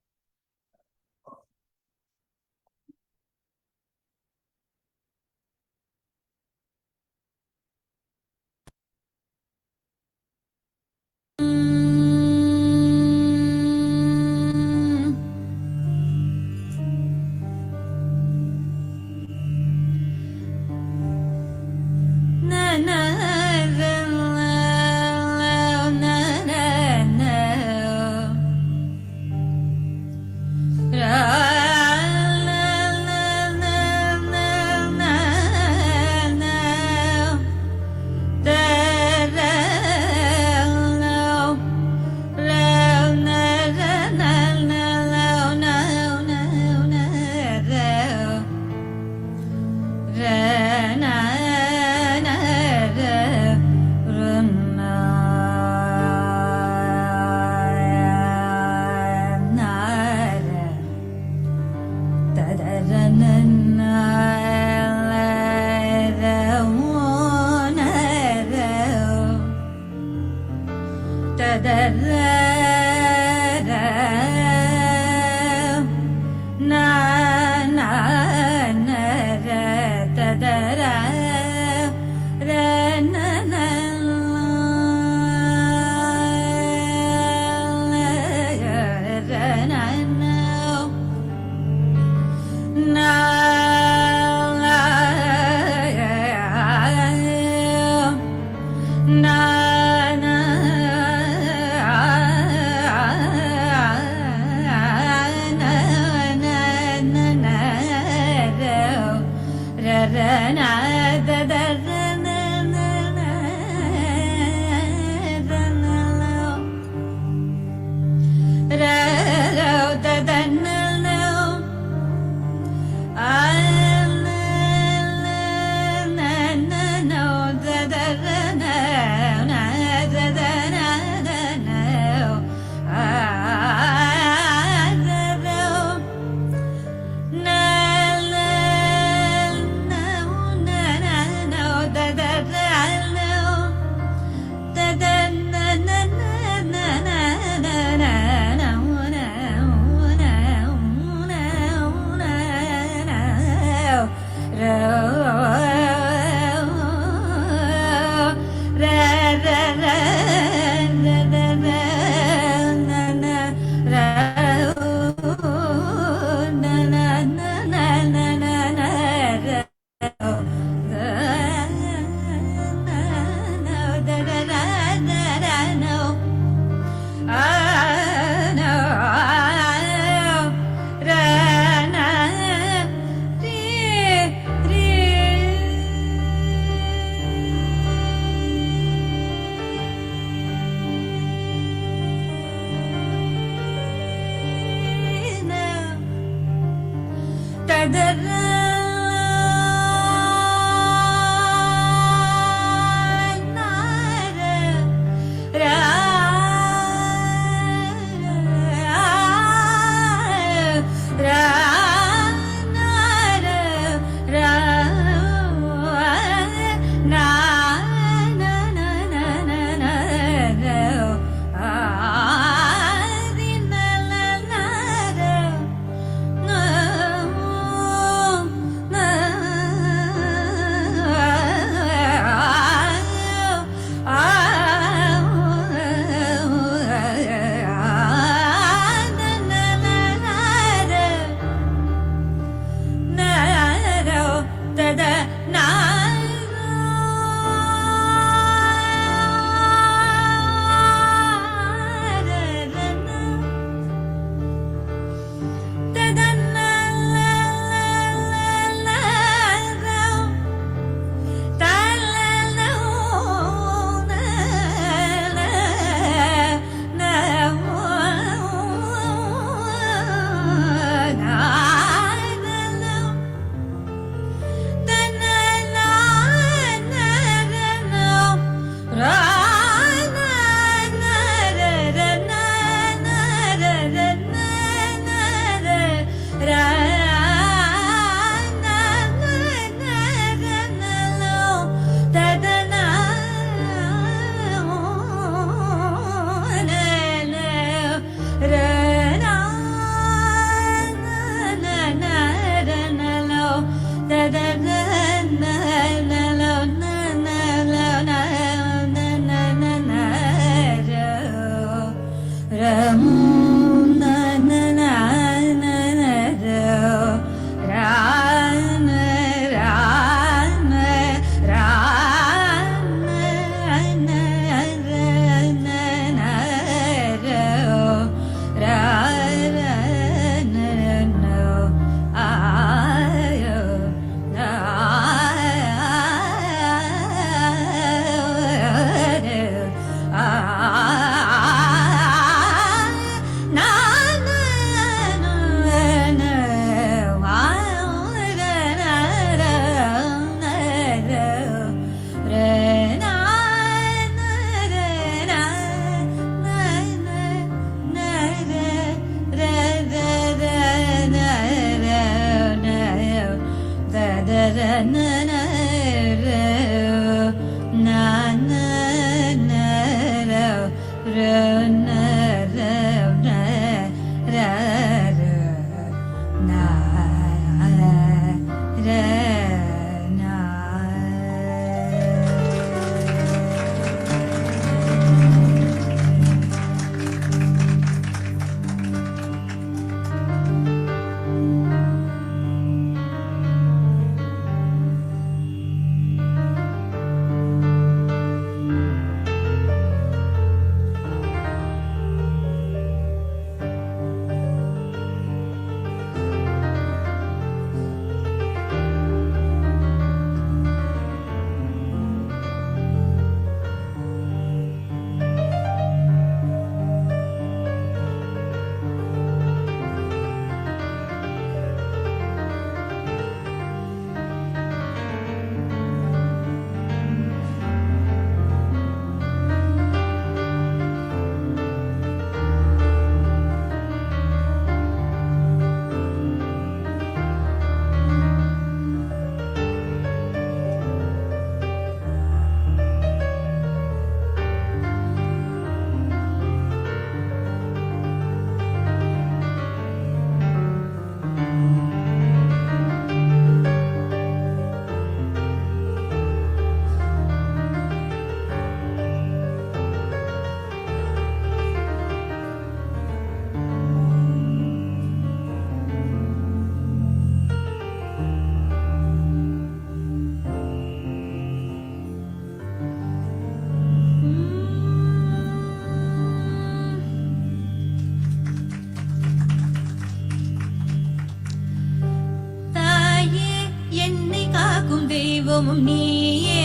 தெய்வமும் நீயே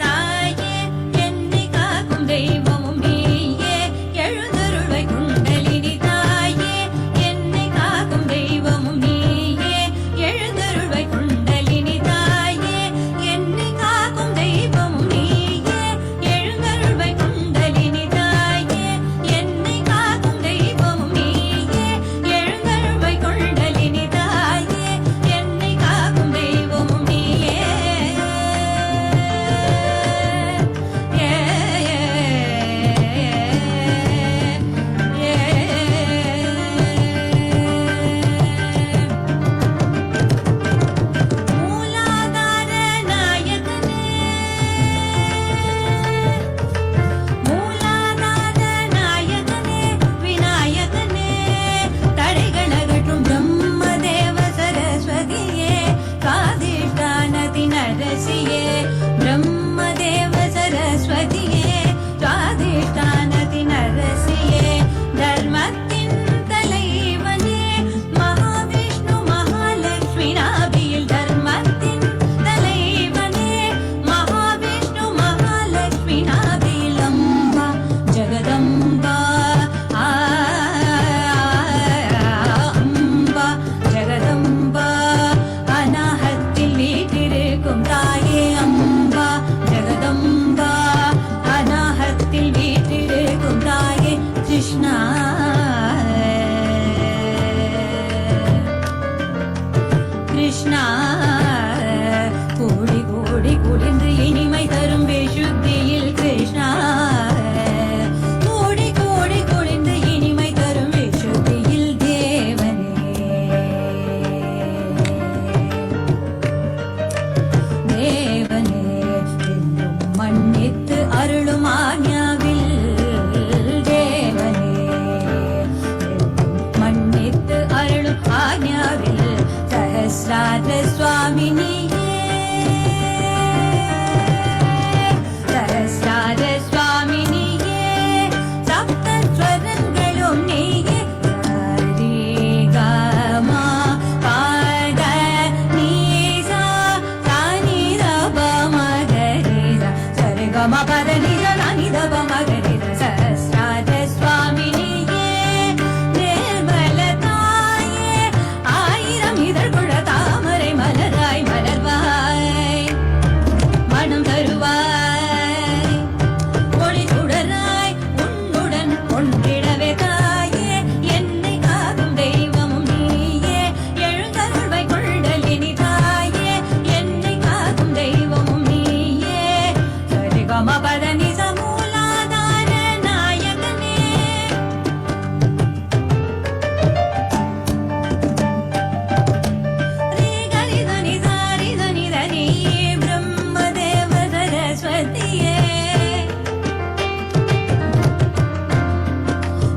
தாயே, என்னை காக்கும் தெய்வமும் நீயே, எழுந்தருள்வை குண்டலினி தாயே, என்னை காக்கும் தெய்வமும் நீயே, எழுந்தருள்வை குண்டலினி தாயே, என்னை காக்கும் தெய்வமும் நீயே, எழுந்தருள்வை குண்டலினி தாயே, என்னை காக்கும் தெய்வமும் நீயே, எழுந்தருள்வை குண்டலினி தாயே, என்னை காக்கும் தெய்வமும் நீயே. சஹஸ்ரார சுவாமினியே சஹஸ்ரார சுவாமினியே சப்தஸ்வரங்களும் நீயே சரி கமா பத நீசா சானி தப மகரித சரி கமா பத நீசா சானி தப மகரித சஹஸ்ரார சுவாமினியே நிர்மல தாயே ஆயிரம் இதழ்குழ தாமரை மலராய் மலர்வாய் மனம் தருவாய் ஒளி சுடராய் உன்னுடன் ஒன்றிடவே தாயே என்னை காக்கும் தெய்வமும் நீயே எழுந்தருள்வாய் கொண்டலினி தாயே என்னை காக்கும் தெய்வமும் நீயே சரி கம பதனி சமூலாதார நாயகனே ரீ கரி தனி சாரி தனி தனி பிரம்மதேவ சரஸ்வதியே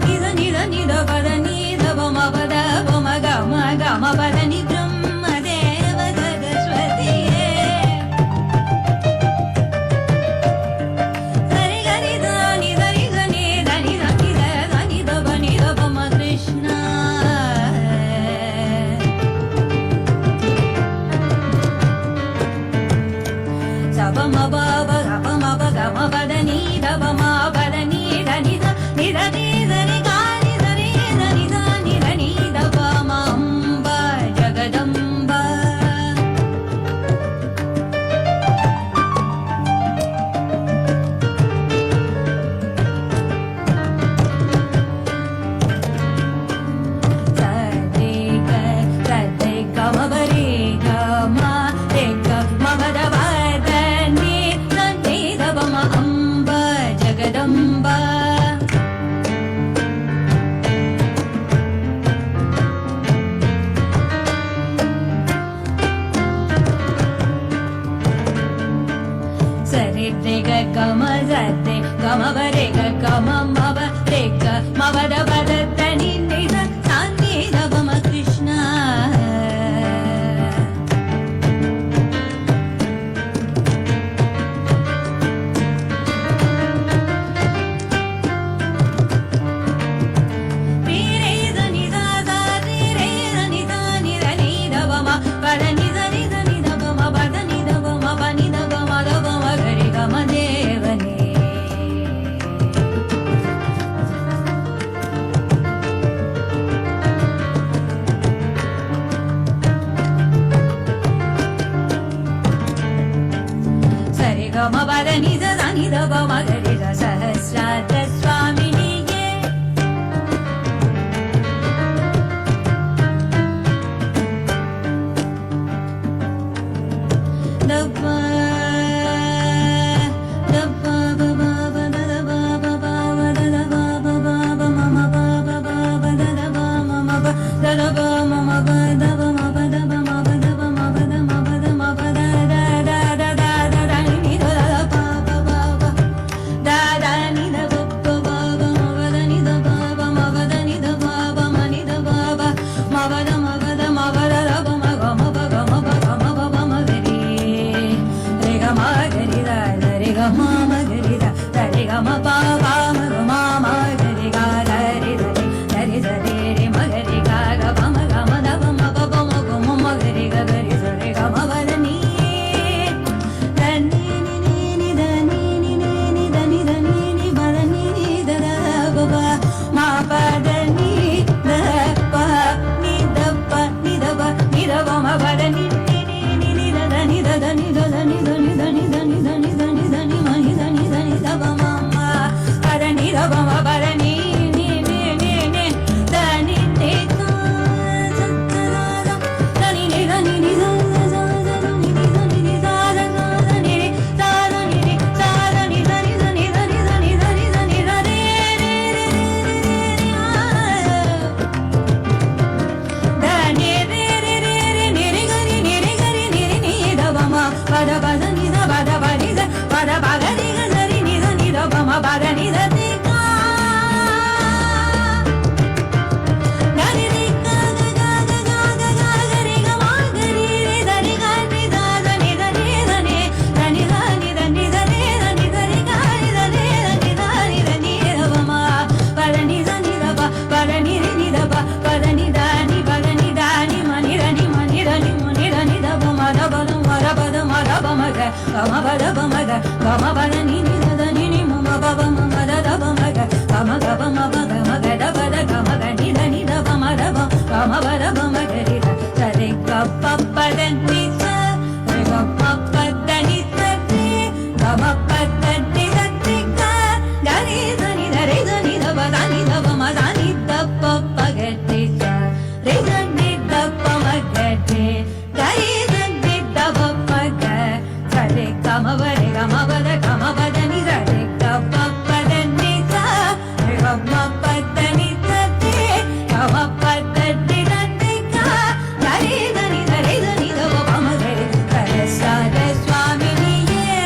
நித நித நித பத நித பம பத பம கம கம பத நி பிரம்மதேவ சரஸ்வதியே சரி கரி தனி தனி தனி தனி தனி தனி தப நித பம கிருஷ்ணா சபம பப கபம பகம பத நீத பம பத நீத நித நித நித நி காரி சரி நித நித நீத பம அம்ப ஜகதம்ப சரி க சரி கம பரி கம ரே கம பத பத நீ நித பம அம்ப ஜகதம்ப சரி ரே க கம சரி கம பரி க கம மப ரே க மபத பத தனி நித சாந்தி தபம கிருஷ்ணா ரீரே தனி தாதா ரீரே தனி தானி தனி தபம பத நித நித நித பம பத நித பம பனி தபம தபம கரி கம தேவனே சரி கம பத நித தனி தபம கரி த சஹஸ்ரார சுவாமினியே தப்ப தப்ப பப பத தப பப பத தப பப மம பப பப தத மம ப தத மம பத மம பத மம பத மம பத மம பத மம பத த த த த த நி த ப ப ப த த நி த ப ப ப ம பத நி த ப ப ம பத நி த ப ப ம நி த ப ப ம பத ம பத ம பத த ப ம க ம ப க ம ப க ம ப ப ம கரி ரே க ம கரி த ரே க ம ம கரி த ரே க ம ப ப ம க ம ம கரி க ர ரி த ரி த ரி ரி ம கரி க க ப ம க ம த ப ம ப ப ம க ம ம கரி க கரி த ரே க ம ப த நீ த நீ நி நி நி த நீ நி நி நி த நி த நீ நி ப த நீ நி த த ப ப ம ப த நீ த ப நீ த ப நீ த ப நீ த ப ம ப த நீ நி நி நி நி த த நீ த த நீ த த நீ த நீ த நீ த நீ த நீ த நீ த நீ ம நீ த நீ த நீ த ப ம ம ப த நீ த ப ம ப த நீ நி நி நி நி த நீ நி த த த த த நீ நி த நீ நி த த த த நீ நி த நீ நி த த த த நீ நி த த நீ நி த த நீ த நீ த நீ த நீ த நீ த நீ த நீ த ரே ரே ரே ரே ரே ஆ த நீ ரே ரே ரே ரே நி ரி கரி நி ரி கரி நி ரி நி த ப ம பத பத நி த பத ப நி த பத பத நி க சரி நி த நி த ப ம பத நி த தி க க ரி ரி க க க க க க க ரி க ம க ரி பதனி தானி பதனி தானி மணிரணி மணிரணி முனிரணி தப மத பத மர பத மர பமக கம பத பமக கம பத நினி தத நினி மம பப மம தப மக கம கப மப கம கத பத கம கனி தனி தப மத ப கம பத பமக ரித சரி கப்ப பதனி ச ரி கப்ப பதனி தரி கம பதனி தரி க கனி தனி தரி தனி தப தனி தப ம தனி தப்ப பகதி ச ரி தனி தப்ப மகதி கரி தனி தப பக சரி கம வரி கம பத கம பதனி சரி கப்ப பதனி ச ரி கம பதனி தரி கம பதனி தரி க கரி தனி தரி தனி தப பமகரி சரஸ்வத சுவாமினியே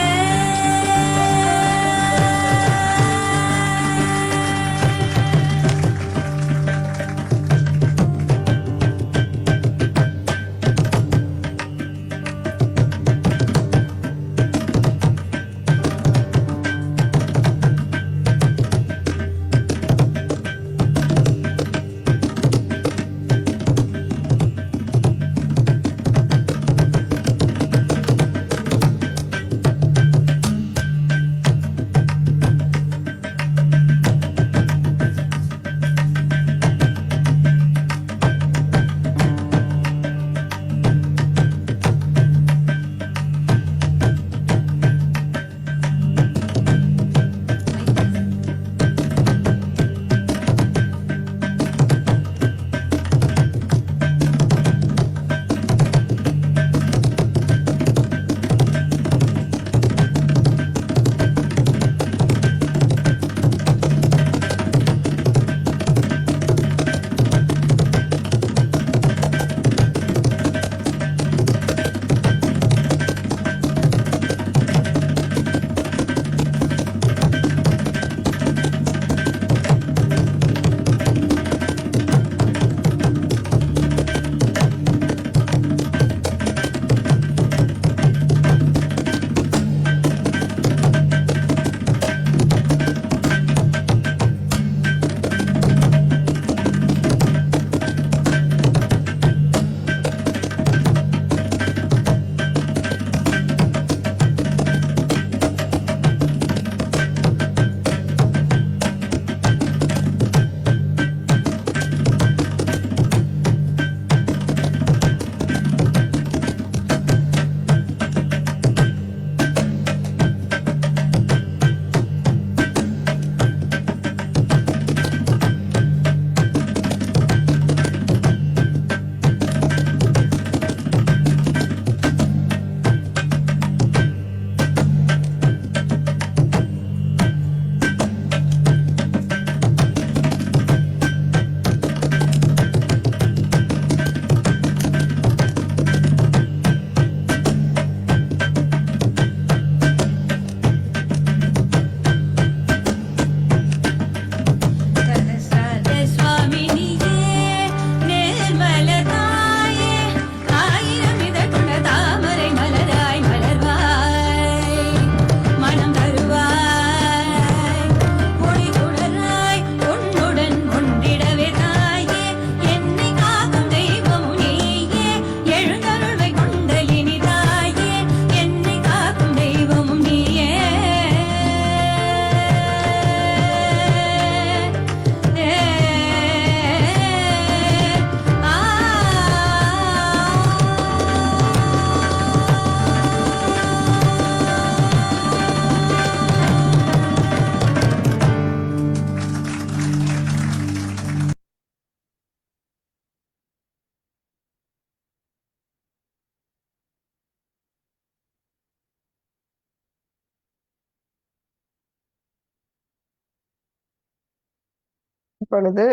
இப்பொழுது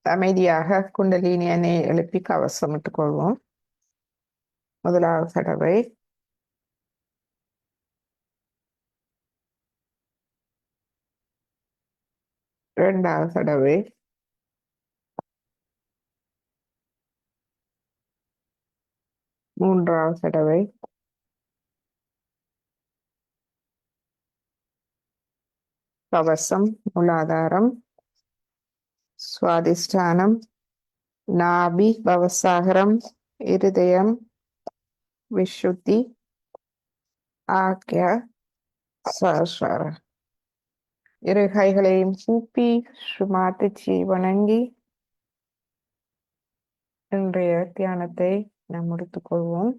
அமைதியாக குண்டலினி அணை எழுப்பி கவசமிட்டுக் கொள்வோம். முதலாவது தடவை இரண்டாவது தடவை மூன்றாவது தடவை கவசம், மூலாதாரம், சுவாதிஷ்டானம், நாபி பவசாகரம் இருதயம் விசுத்தி ஆக்ய சஹஸ்ரார. இரு கைகளையும் கூப்பி சுமாத்திச்சி வணங்கி இன்றைய தியானத்தை நாம் முடித்துக்கொள்வோம்.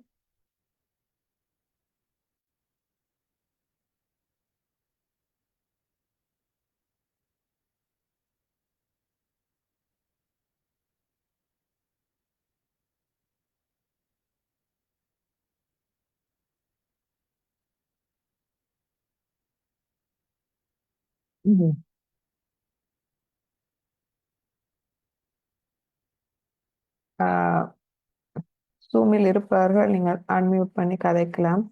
ஜூமில் இருப்பவர்கள் நீங்கள் அன்மியூட் பண்ணி கதைக்கலாம்.